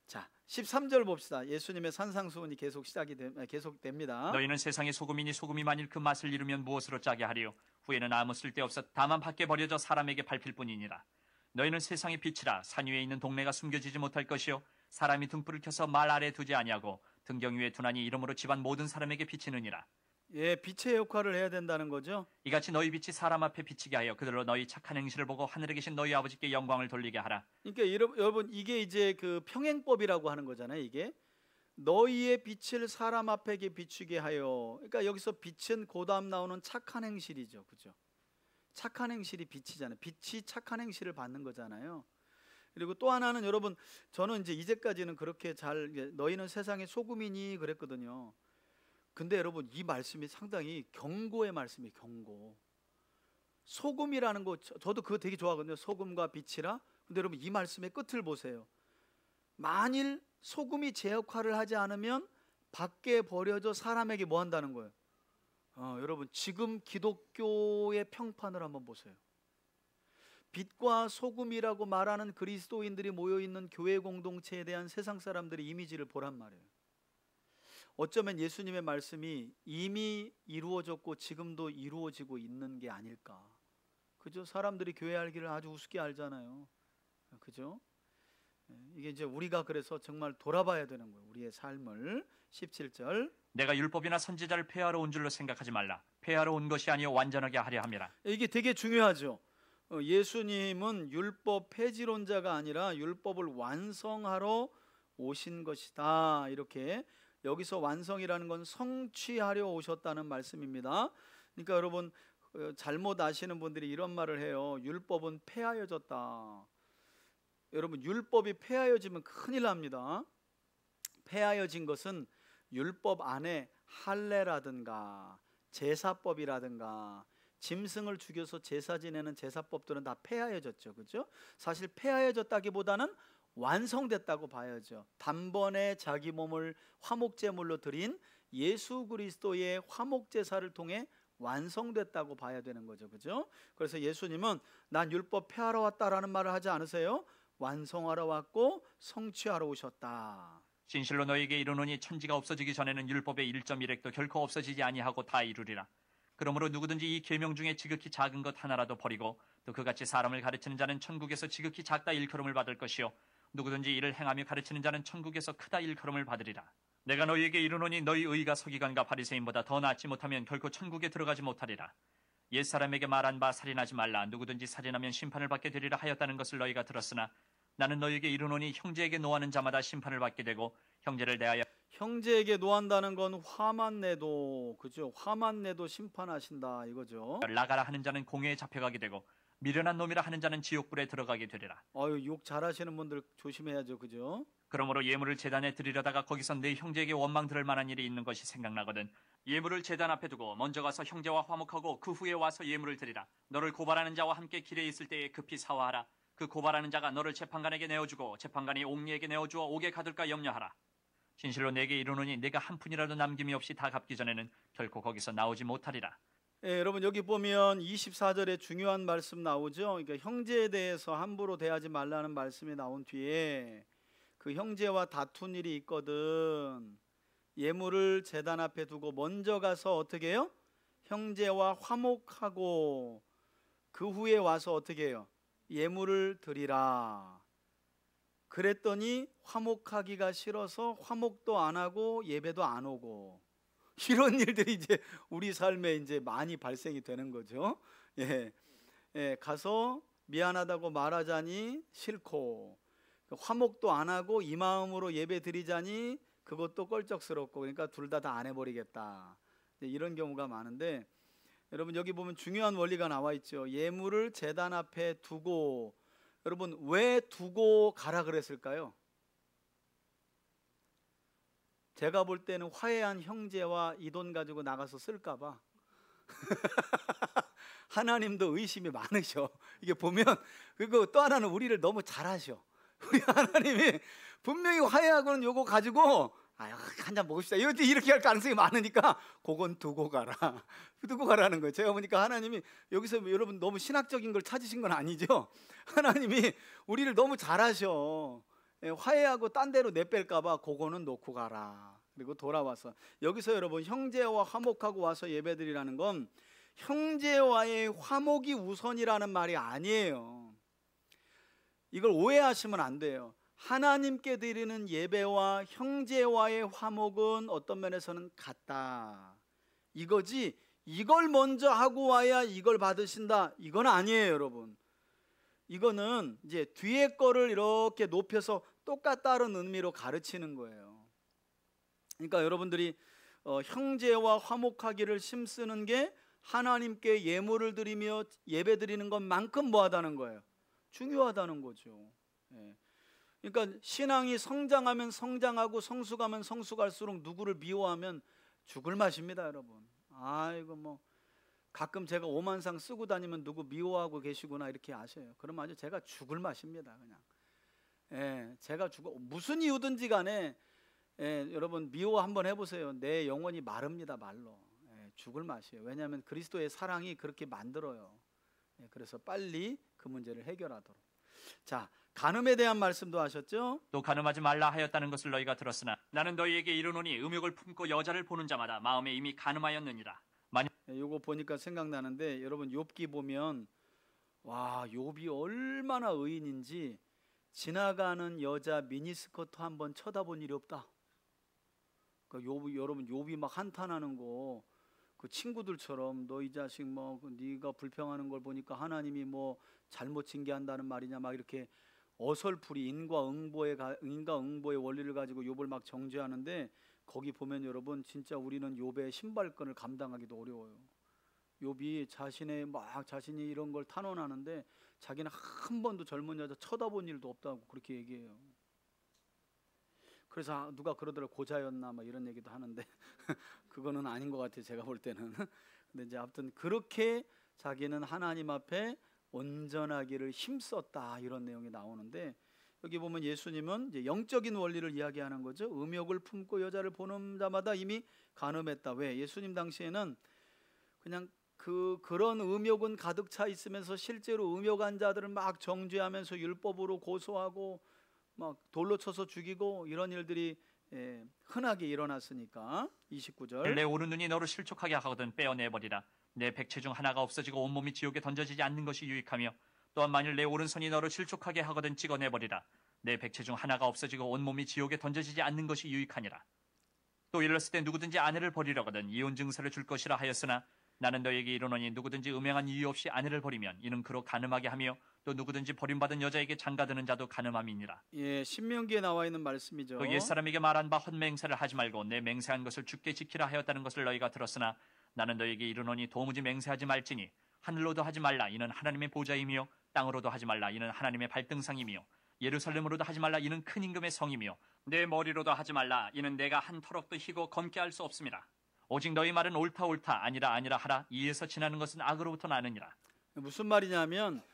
자 13절 봅시다. 예수님의 산상수훈이 계속됩니다. 너희는 세상의 소금이니 소금이 만일 그 맛을 잃으면 무엇으로 짜게 하리요? 후에는 아무 쓸데없어 다만 밖에 버려져 사람에게 밟힐 뿐이니라. 너희는 세상의 빛이라. 산 위에 있는 동네가 숨겨지지 못할 것이요 사람이 등불을 켜서 말 아래 두지 아니하고 등경 위에 두나니 이러므로 집안 모든 사람에게 비치느니라. 예, 빛의 역할을 해야 된다는 거죠. 이같이 너희 빛이 사람 앞에 비치게 하여 그들로 너희 착한 행실을 보고 하늘에 계신 너희 아버지께 영광을 돌리게 하라. 그러니까 여러분 이게 이제 그 평행법이라고 하는 거잖아요. 이게 너희의 빛을 사람 앞에 비추게 하여. 그러니까 여기서 빛은 고다음 나오는 착한 행실이죠. 그죠? 착한 행실이 빛이잖아요. 빛이 착한 행실을 받는 거잖아요. 그리고 또 하나는 여러분 저는 이제까지는 그렇게 너희는 세상의 소금이니 그랬거든요. 근데 여러분 이 말씀이 상당히 경고의 말씀이에요. 경고. 소금이라는 거 저도 그거 되게 좋아하거든요. 소금과 빛이라. 근데 여러분 이 말씀의 끝을 보세요. 만일 소금이 제 역할을 하지 않으면 밖에 버려져 사람에게 뭐 한다는 거예요? 여러분 지금 기독교의 평판을 한번 보세요. 빛과 소금이라고 말하는 그리스도인들이 모여있는 교회 공동체에 대한 세상 사람들의 이미지를 보란 말이에요. 어쩌면 예수님의 말씀이 이미 이루어졌고 지금도 이루어지고 있는 게 아닐까. 그죠? 사람들이 교회 알기를 아주 우습게 알잖아요. 그죠? 이게 이제 우리가 그래서 정말 돌아봐야 되는 거예요. 우리의 삶을. 17절. 내가 율법이나 선지자를 폐하러 온 줄로 생각하지 말라. 폐하러 온 것이 아니요 완전하게 하려 함이라. 이게 되게 중요하죠. 예수님은 율법 폐지론자가 아니라 율법을 완성하러 오신 것이다. 이렇게 여기서 완성이라는 건 성취하려 오셨다는 말씀입니다. 그러니까 여러분 잘못 아시는 분들이 이런 말을 해요. 율법은 폐하여졌다. 여러분 율법이 폐하여지면 큰일 납니다. 폐하여진 것은 율법 안에 할례라든가 제사법이라든가 짐승을 죽여서 제사 지내는 제사법들은 다 폐하해졌죠. 그죠? 사실 폐하해졌다기보다는 완성됐다고 봐야죠. 단번에 자기 몸을 화목제물로 드린 예수 그리스도의 화목제사를 통해 완성됐다고 봐야 되는 거죠. 그죠? 그래서 예수님은 난 율법 폐하러 왔다라는 말을 하지 않으세요. 완성하러 왔고 성취하러 오셨다. 진실로 너희에게 이르노니 천지가 없어지기 전에는 율법의 1.1획도 결코 없어지지 아니하고 다 이루리라. 그러므로 누구든지 이 계명 중에 지극히 작은 것 하나라도 버리고 또 그같이 사람을 가르치는 자는 천국에서 지극히 작다 일컬음을 받을 것이요 누구든지 이를 행하며 가르치는 자는 천국에서 크다 일컬음을 받으리라. 내가 너희에게 이르노니 너희 의가 서기관과 바리새인보다 더 낫지 못하면 결코 천국에 들어가지 못하리라. 옛사람에게 말한 바 살인하지 말라. 누구든지 살인하면 심판을 받게 되리라 하였다는 것을 너희가 들었으나 나는 너희에게 이르노니 형제에게 노하는 자마다 심판을 받게 되고 형제를 대하여 형제에게 노한다는 건 화만 내도, 그죠? 화만 내도 심판하신다 이거죠. 나가라 하는 자는 공회에 잡혀가게 되고 미련한 놈이라 하는 자는 지옥불에 들어가게 되리라. 욕 잘하시는 분들 조심해야죠. 그죠? 그러므로 예물을 제단에 드리려다가 거기서 내 형제에게 원망 들을 만한 일이 있는 것이 생각나거든 예물을 제단 앞에 두고 먼저 가서 형제와 화목하고 그 후에 와서 예물을 드리라. 너를 고발하는 자와 함께 길에 있을 때에 급히 사화하라. 그 고발하는 자가 너를 재판관에게 내어주고 재판관이 옥리에게 내어주어 옥에 가둘까 염려하라. 진실로 내게 이르노니 내가 한 푼이라도 남김이 없이 다 갚기 전에는 결코 거기서 나오지 못하리라. 여러분 여기 보면 24절에 중요한 말씀 나오죠. 그러니까 형제에 대해서 함부로 대하지 말라는 말씀이 나온 뒤에 그 형제와 다툰 일이 있거든. 예물을 제단 앞에 두고 먼저 가서 어떻게 해요? 형제와 화목하고 그 후에 와서 어떻게 해요? 예물을 드리라. 그랬더니 화목하기가 싫어서 화목도 안 하고 예배도 안 오고 이런 일들이 이제 우리 삶에 이제 많이 발생이 되는 거죠. 가서 미안하다고 말하자니 싫고 화목도 안 하고 이 마음으로 예배 드리자니 그것도 껄쩍스럽고 그러니까 둘 다 안 해버리겠다. 이런 경우가 많은데 여러분 여기 보면 중요한 원리가 나와 있죠. 예물을 제단 앞에 두고 여러분 왜 두고 가라 그랬을까요? 제가 볼 때는 화해한 형제와 이 돈 가지고 나가서 쓸까 봐. 하나님도 의심이 많으셔. 이게 보면 그리고 또 하나는 우리를 너무 잘하셔. 우리 하나님이 분명히 화해하고는 요거 가지고 한 잔 먹읍시다 이렇게 할 가능성이 많으니까 그건 두고 가라. 두고 가라는 거예요. 제가 보니까 하나님이 여기서 여러분 너무 신학적인 걸 찾으신 건 아니죠. 하나님이 우리를 너무 잘하셔. 화해하고 딴 데로 내뺄까 봐 그거는 놓고 가라. 그리고 돌아와서 여기서 여러분 형제와 화목하고 와서 예배드리라는 건 형제와의 화목이 우선이라는 말이 아니에요. 이걸 오해하시면 안 돼요. 하나님께 드리는 예배와 형제와의 화목은 어떤 면에서는 같다 이거지, 이걸 먼저 하고 와야 이걸 받으신다 이건 아니에요. 여러분 이거는 이제 뒤에 거를 이렇게 높여서 똑같다는 의미로 가르치는 거예요. 그러니까 여러분들이 형제와 화목하기를 힘쓰는 게 하나님께 예물을 드리며 예배 드리는 것만큼 뭐하다는 거예요? 중요하다는 거죠. 그러니까 신앙이 성장하면 성장하고 성숙하면 성숙할수록 누구를 미워하면 죽을 맛입니다. 여러분 뭐 가끔 제가 오만상 쓰고 다니면 누구 미워하고 계시구나 이렇게 아셔요. 그럼 아주 제가 죽을 맛입니다. 그냥 제가 무슨 이유든지 간에 여러분 미워 한번 해보세요. 내 영혼이 마릅니다. 말로 죽을 맛이에요. 왜냐하면 그리스도의 사랑이 그렇게 만들어요. 그래서 빨리 그 문제를 해결하도록. 자, 간음에 대한 말씀도 하셨죠? 또 간음하지 말라 하였다는 것을 너희가 들었으나 나는 너희에게 이르노니 음욕을 품고 여자를 보는 자마다 마음에 이미 간음하였느니라. 요거 보니까 생각나는데 여러분 욥기 보면 와 욥이 얼마나 의인인지 지나가는 여자 미니스커트 한번 쳐다본 일이 없다. 그러니까 여러분 욥이 막 한탄하는 거 그 친구들처럼 너 이 자식 뭐 네가 불평하는 걸 보니까 하나님이 뭐 잘못 징계한다는 말이냐 막 이렇게 어설프리 인과응보의 원리를 가지고 욥을 막 정죄하는데 거기 보면 여러분 진짜 우리는 욥의 신발끈을 감당하기도 어려워요. 욥이 자신이 이런 걸 탄원하는데 자기는 한 번도 젊은 여자 쳐다본 일도 없다고 그렇게 얘기해요. 그래서 누가 그러더라 고자였나 막 이런 얘기도 하는데 그거는 아닌 것 같아요. 제가 볼 때는. 근데 이제 아무튼 그렇게 자기는 하나님 앞에 온전하기를 힘썼다 이런 내용이 나오는데 여기 보면 예수님은 이제 영적인 원리를 이야기하는 거죠. 음욕을 품고 여자를 보는 자마다 이미 간음했다. 왜? 예수님 당시에는 그냥 그런 음욕은 가득 차 있으면서 실제로 음욕한 자들을 막 정죄하면서 율법으로 고소하고 막 돌로 쳐서 죽이고 이런 일들이 흔하게 일어났으니까. 29절. 내 오른 눈이 너를 실족하게 하거든 빼어내버리라. 내 백체 중 하나가 없어지고 온몸이 지옥에 던져지지 않는 것이 유익하며 또한 만일 내 오른손이 너를 실족하게 하거든 찍어내버리라. 내 백체 중 하나가 없어지고 온몸이 지옥에 던져지지 않는 것이 유익하니라. 또 일렀을 때 누구든지 아내를 버리려거든 이혼 증서를 줄 것이라 하였으나 나는 너에게 이르노니 누구든지 음행한 이유 없이 아내를 버리면 이는 그로 간음하게 하며 또 누구든지 버림받은 여자에게 장가드는 자도 간음함이니라. 예, 신명기에 나와 있는 말씀이죠. 또 옛사람에게 말한 바 헛맹세를 하지 말고 내 맹세한 것을 주께 지키라 하였다는 것을 너희가 들었으나 나는 너에게 이르노니 도무지 맹세하지 말지니 하늘로도 하지 말라 이는 하나님의 보좌이며 땅으로도 하지 말라 이는 하나님의 발등상이며 예루살렘으로도 하지 말라 이는 큰 임금의 성이며 내 머리로도 하지 말라 이는 내가 한 터럭도 희고 검게 할 수 없음이라. 오직 너희 말은 옳다 옳다 아니라 아니라 하라. 이에서 지나는 것은 악으로부터 나느니라. 무슨 말이냐면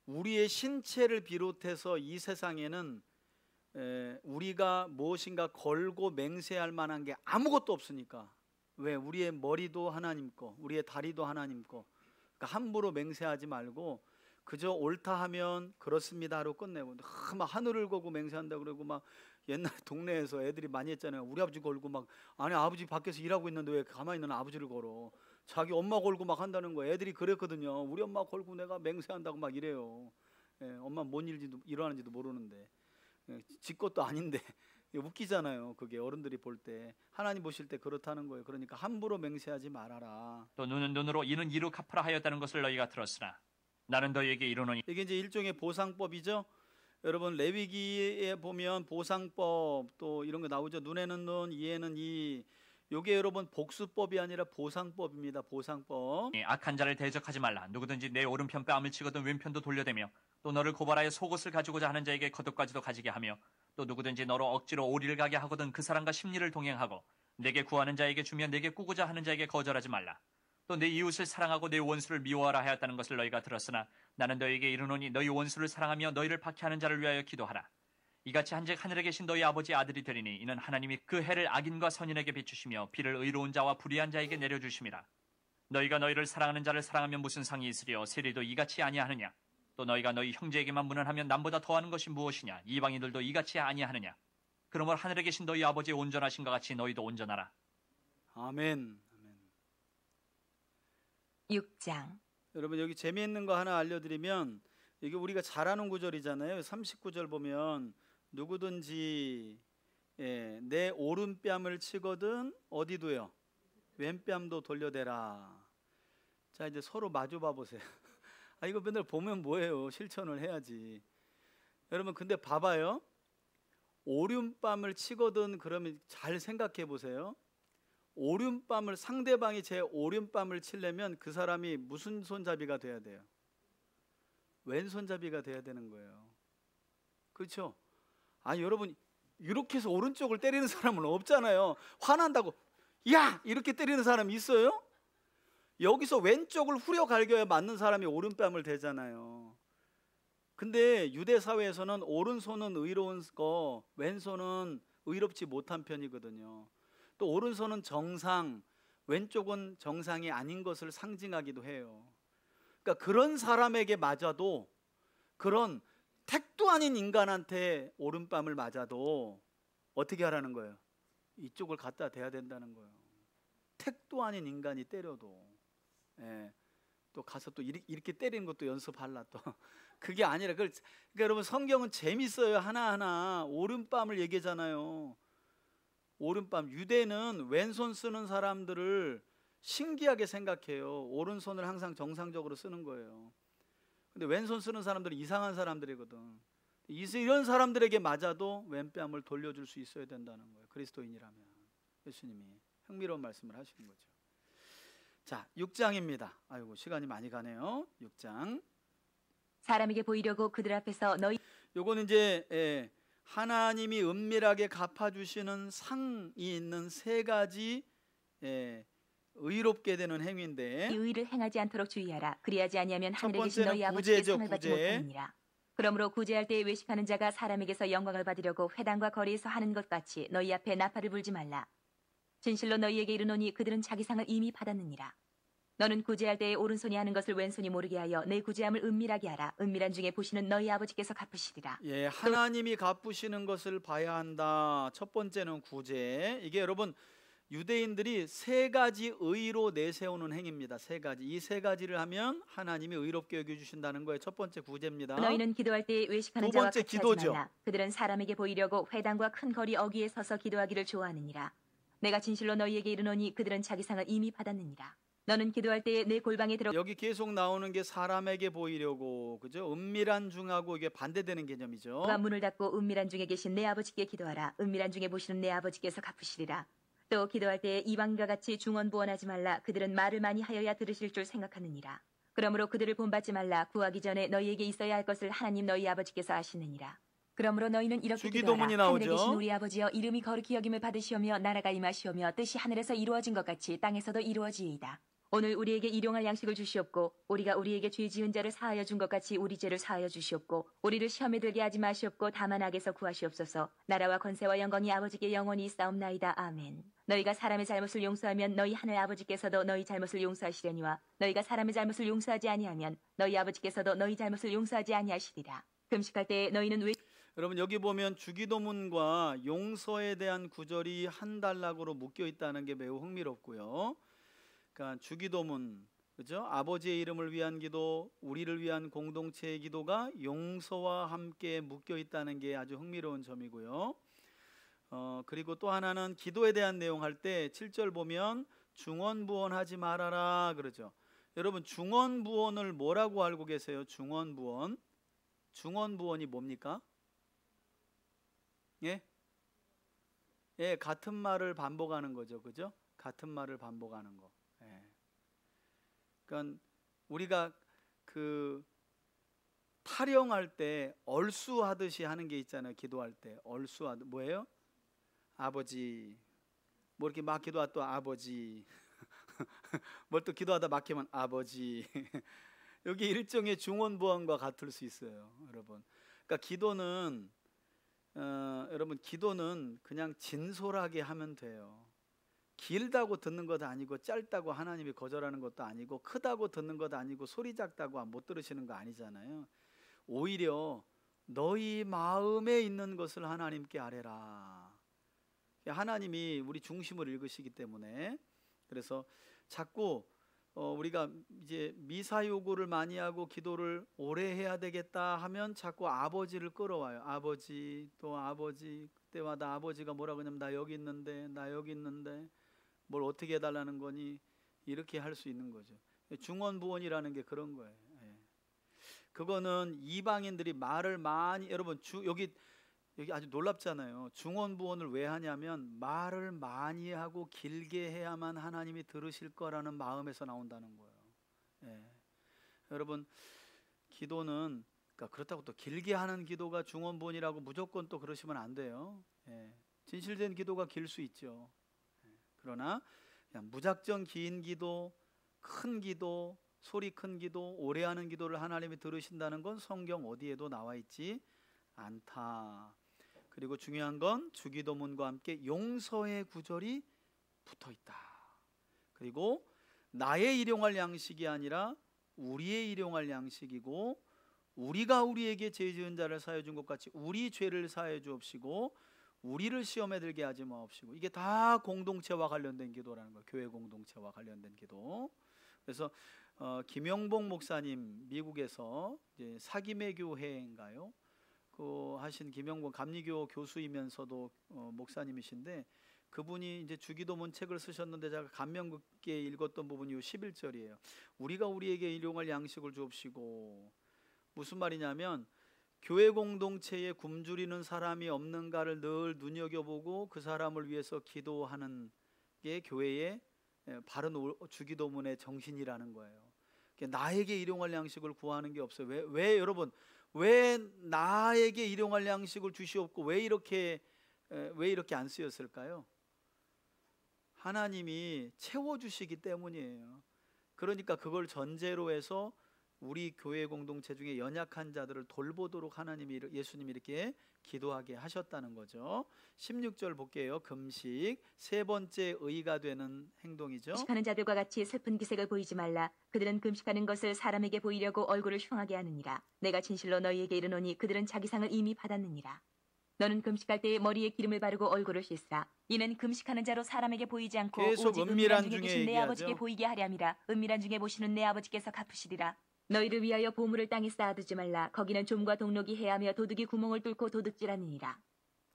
우리의 신체를 비롯해서 이 세상에는 우리가 무엇인가 걸고 맹세할 만한 게 아무것도 없으니까. 왜? 우리의 머리도 하나님 거, 우리의 다리도 하나님 거. 그러니까 함부로 맹세하지 말고 그저 옳다 하면 그렇습니다 하고 끝내고 막 하늘을 걸고 맹세한다 그러고 막 옛날 동네에서 애들이 많이 했잖아요. 우리 아버지 걸고 막 아니 아버지 밖에서 일하고 있는데 왜 가만히 있는 아버지를 걸어. 자기 엄마 걸고 막 한다는 거예요. 애들이 그랬거든요. 우리 엄마 걸고 내가 맹세한다고 막 이래요. 엄마 뭔 일인지도 일어나는지도 모르는데 지 것도 아닌데 웃기잖아요. 그게 어른들이 볼 때 하나님 보실 때 그렇다는 거예요. 그러니까 함부로 맹세하지 말아라. 또 눈은 눈으로 이는 이로 갚으라 하였다는 것을 너희가 들었으나 나는 너희에게 이르노니. 이게 이제 일종의 보상법이죠. 여러분 레위기에 보면 보상법 또 이런 거 나오죠. 눈에는 눈, 이에는 이. 요게 여러분 복수법이 아니라 보상법입니다. 보상법. 악한 자를 대적하지 말라. 누구든지 내 오른편 뺨을 치거든 왼편도 돌려대며 또 너를 고발하여 속옷을 가지고자 하는 자에게 겉옷까지도 가지게 하며 또 누구든지 너로 억지로 오리를 가게 하거든 그 사람과 심리를 동행하고 내게 구하는 자에게 주며 내게 꾸고자 하는 자에게 거절하지 말라. 또 내 이웃을 사랑하고 내 원수를 미워하라 하였다는 것을 너희가 들었으나 나는 너희에게 이르노니 너희 원수를 사랑하며 너희를 박해하는 자를 위하여 기도하라. 이같이 한즉 하늘에 계신 너희 아버지 아들이 되리니 이는 하나님이 그 해를 악인과 선인에게 비추시며 비를 의로운 자와 불의한 자에게 내려주심이라. 너희가 너희를 사랑하는 자를 사랑하면 무슨 상이 있으리요 세리도 이같이 아니하느냐. 또 너희가 너희 형제에게만 문안하면 남보다 더하는 것이 무엇이냐. 이방인들도 이같이 아니하느냐. 그러므로 하늘에 계신 너희 아버지의 온전하신 것 같이 너희도 온전하라. 아멘. 6장. 여러분 여기 재미있는 거 하나 알려드리면 이게 우리가 잘 아는 구절이잖아요. 39절 보면 누구든지 내 오른뺨을 치거든 어디도요? 왼뺨도 돌려대라. 자 이제 서로 마주 봐보세요. 아 이거 맨날 보면 뭐예요? 실천을 해야지. 여러분 근데 봐봐요. 오른뺨을 치거든 그러면 잘 생각해 보세요. 오른뺨을 상대방이 제 오른뺨을 치려면 그 사람이 무슨 손잡이가 돼야 돼요? 왼손잡이가 돼야 되는 거예요. 그렇죠? 아니 여러분 이렇게 해서 오른쪽을 때리는 사람은 없잖아요. 화난다고 야! 이렇게 때리는 사람이 있어요? 여기서 왼쪽을 후려갈겨야 맞는 사람이 오른뺨을 대잖아요. 근데 유대 사회에서는 오른손은 의로운 거, 왼손은 의롭지 못한 편이거든요. 또 오른손은 정상, 왼쪽은 정상이 아닌 것을 상징하기도 해요. 그러니까 그런 사람에게 맞아도 그런 택도 아닌 인간한테 오른뺨을 맞아도 어떻게 하라는 거예요? 이쪽을 갖다 대야 된다는 거예요. 택도 아닌 인간이 때려도 또 가서 또 이렇게 때리는 것도 연습하려 또 그게 아니라 그러니까 여러분 성경은 재밌어요. 하나하나 오른뺨을 얘기하잖아요. 오른뺨. 유대는 왼손 쓰는 사람들을 신기하게 생각해요. 오른손을 항상 정상적으로 쓰는 거예요. 근데 왼손 쓰는 사람들은 이상한 사람들이거든. 이런 사람들에게 맞아도 왼뺨을 돌려줄 수 있어야 된다는 거예요. 그리스도인이라면. 예수님이 흥미로운 말씀을 하시는 거죠. 자, 6장입니다. 아이고 시간이 많이 가네요. 6장. 사람에게 보이려고 그들 앞에서 너희 요거는 이제 하나님이 은밀하게 갚아주시는 상이 있는 세 가지 의롭게 되는 이 행위인데 의를 행하지 않도록 주의하라. 그리하지 아니하면 첫 하늘에 계신 번째는 너희 아버지께 구제죠, 상을 받지 구제. 못하느니라. 그러므로 구제할 때에 외식하는 자가 사람에게서 영광을 받으려고 회당과 거리에서 하는 것 같이 너희 앞에 나팔을 불지 말라. 진실로 너희에게 이르노니 그들은 자기 상을 이미 받았느니라. 너는 구제할 때에 오른손이 하는 것을 왼손이 모르게 하여 내 구제함을 은밀하게 하라. 은밀한 중에 보시는 너희 아버지께서 갚으시리라. 예, 하나님이 갚으시는 것을 봐야 한다. 첫 번째는 구제. 이게 여러분 유대인들이 세 가지 의로 내세우는 행위입니다. 세 가지. 이 세 가지를 하면 하나님이 의롭게 여겨주신다는 거예요. 첫 번째 구제입니다. 너희는 기도할 때에 외식하는 두 자와 번째 같이 하지 기도죠. 말라. 그들은 사람에게 보이려고 회당과 큰 거리 어귀에 서서 기도하기를 좋아하느니라. 내가 진실로 너희에게 이르노니 그들은 자기 상을 이미 받았느니라. 너는 기도할 때에 내 골방에 들어 여기 계속 나오는 게 사람에게 보이려고, 그죠? 은밀한 중하고 이게 반대되는 개념이죠. 가 문을 닫고 은밀한 중에 계신 내 아버지께 기도하라. 은밀한 중에 보시는 내 아버지께서 갚으시리라. 또 기도할 때에 이방인과 같이 중언부언하지 말라. 그들은 말을 많이 하여야 들으실 줄 생각하느니라. 그러므로 그들을 본받지 말라. 구하기 전에 너희에게 있어야 할 것을 하나님 너희 아버지께서 아시느니라. 그러므로 너희는 이렇게 주기도문이 기도하라. 하늘에 나오죠. 계신 우리 아버지여, 이름이 거룩히 여김을 받으시오며 나라가 임하시오며 뜻이 하늘에서 이루어진 것 같이 땅에서도 이루어지이다. 오늘 우리에게 일용할 양식을 주시옵고 우리가 우리에게 죄 지은 자를 사하여 준 것 같이 우리 죄를 사하여 주시옵고 우리를 시험에 들게 하지 마시옵고 다만 악에서 구하시옵소서. 나라와 권세와 영광이 아버지께 영원히 있사옵나이다. 아멘. 너희가 사람의 잘못을 용서하면 너희 하늘 아버지께서도 너희 잘못을 용서하시려니와 너희가 사람의 잘못을 용서하지 아니하면 너희 아버지께서도 너희 잘못을 용서하지 아니하시리라. 금식할 때에 너희는 왜 여러분 여기 보면 주기도문과 용서에 대한 구절이 한 단락으로 묶여 있다는 게 매우 흥미롭고요. 그러니까 주기도문, 그죠? 아버지의 이름을 위한 기도, 우리를 위한 공동체의 기도가 용서와 함께 묶여 있다는 게 아주 흥미로운 점이고요. 그리고 또 하나는 기도에 대한 내용 할 때 7절 보면 중언부언하지 말아라 그러죠. 여러분 중언부언을 뭐라고 알고 계세요? 중언부언. 중언부언이 뭡니까? 예? 예, 같은 말을 반복하는 거죠. 그죠? 같은 말을 반복하는 거. 예. 그러니까 우리가 그 타령할 때 얼쑤하듯이 하는 게 있잖아요. 기도할 때 얼쑤하듯 뭐예요? 아버지. 뭐 이렇게 막 기도하다 또 아버지. 뭘 또 기도하다 막히면 아버지. 여기 일종의 중언부언과 같을 수 있어요, 여러분. 그러니까 기도는 여러분 기도는 그냥 진솔하게 하면 돼요. 길다고 듣는 것 아니고 짧다고 하나님이 거절하는 것도 아니고 크다고 듣는 것 아니고 소리 작다고 못 들으시는 거 아니잖아요. 오히려 너희 마음에 있는 것을 하나님께 아뢰라. 하나님이 우리 중심을 읽으시기 때문에 그래서 자꾸 우리가 이제 미사 요구를 많이 하고 기도를 오래 해야 되겠다 하면 자꾸 아버지를 끌어와요. 아버지 또 아버지 그때마다 아버지가 뭐라 그러냐면 나 여기 있는데 나 여기 있는데 뭘 어떻게 해달라는 거니 이렇게 할 수 있는 거죠. 중언부언이라는 게 그런 거예요. 예. 그거는 이방인들이 말을 많이 여러분 여기 아주 놀랍잖아요. 중언부언을 왜 하냐면 말을 많이 하고 길게 해야만 하나님이 들으실 거라는 마음에서 나온다는 거예요. 예. 여러분 기도는 그러니까 그렇다고 또 길게 하는 기도가 중언부언이라고 무조건 또 그러시면 안 돼요. 예. 진실된 기도가 길 수 있죠. 예. 그러나 그냥 무작정 긴 기도, 큰 기도, 소리 큰 기도, 오래 하는 기도를 하나님이 들으신다는 건 성경 어디에도 나와 있지 않다. 그리고 중요한 건 주기도문과 함께 용서의 구절이 붙어 있다. 그리고 나의 일용할 양식이 아니라 우리의 일용할 양식이고 우리가 우리에게 죄 지은 자를 사하여 준 것 같이 우리 죄를 사하여 주옵시고 우리를 시험에 들게 하지 마옵시고 이게 다 공동체와 관련된 기도라는 거예요. 교회 공동체와 관련된 기도. 그래서 김영봉 목사님 미국에서 이제 사김의 교회인가요? 그 하신 김영봉 감리교 교수이면서도 목사님이신데 그분이 이제 주기도문 책을 쓰셨는데 제가 감명 깊게 읽었던 부분이 11절이에요. 우리가 우리에게 일용할 양식을 주옵시고 무슨 말이냐면 교회 공동체에 굶주리는 사람이 없는가를 늘 눈여겨보고 그 사람을 위해서 기도하는 게 교회의 바른 주기도문의 정신이라는 거예요. 나에게 일용할 양식을 구하는 게 없어요. 왜 여러분 왜 나에게 일용할 양식을 주시옵고 왜 이렇게 안 쓰였을까요? 하나님이 채워주시기 때문이에요. 그러니까 그걸 전제로 해서 우리 교회 공동체 중에 연약한 자들을 돌보도록 예수님이 이렇게 기도하게 하셨다는 거죠. 16절 볼게요. 금식, 세 번째 의가 되는 행동이죠. 금식하는 자들과 같이 슬픈 기색을 보이지 말라. 그들은 금식하는 것을 사람에게 보이려고 얼굴을 흉하게 하느니라. 내가 진실로 너희에게 이르노니 그들은 자기 상을 이미 받았느니라. 너는 금식할 때에 머리에 기름을 바르고 얼굴을 씻으라. 이는 금식하는 자로 사람에게 보이지 않고 계속 오직 은밀한 중에 중에 계신 내 얘기하죠. 아버지께 보이게 하렴이라. 은밀한 중에 보시는 내 아버지께서 갚으시리라. 너희를 위하여 보물을 땅에 쌓아두지 말라. 거기는 좀과 동록이 해하며 도둑이 구멍을 뚫고 도둑질하느니라.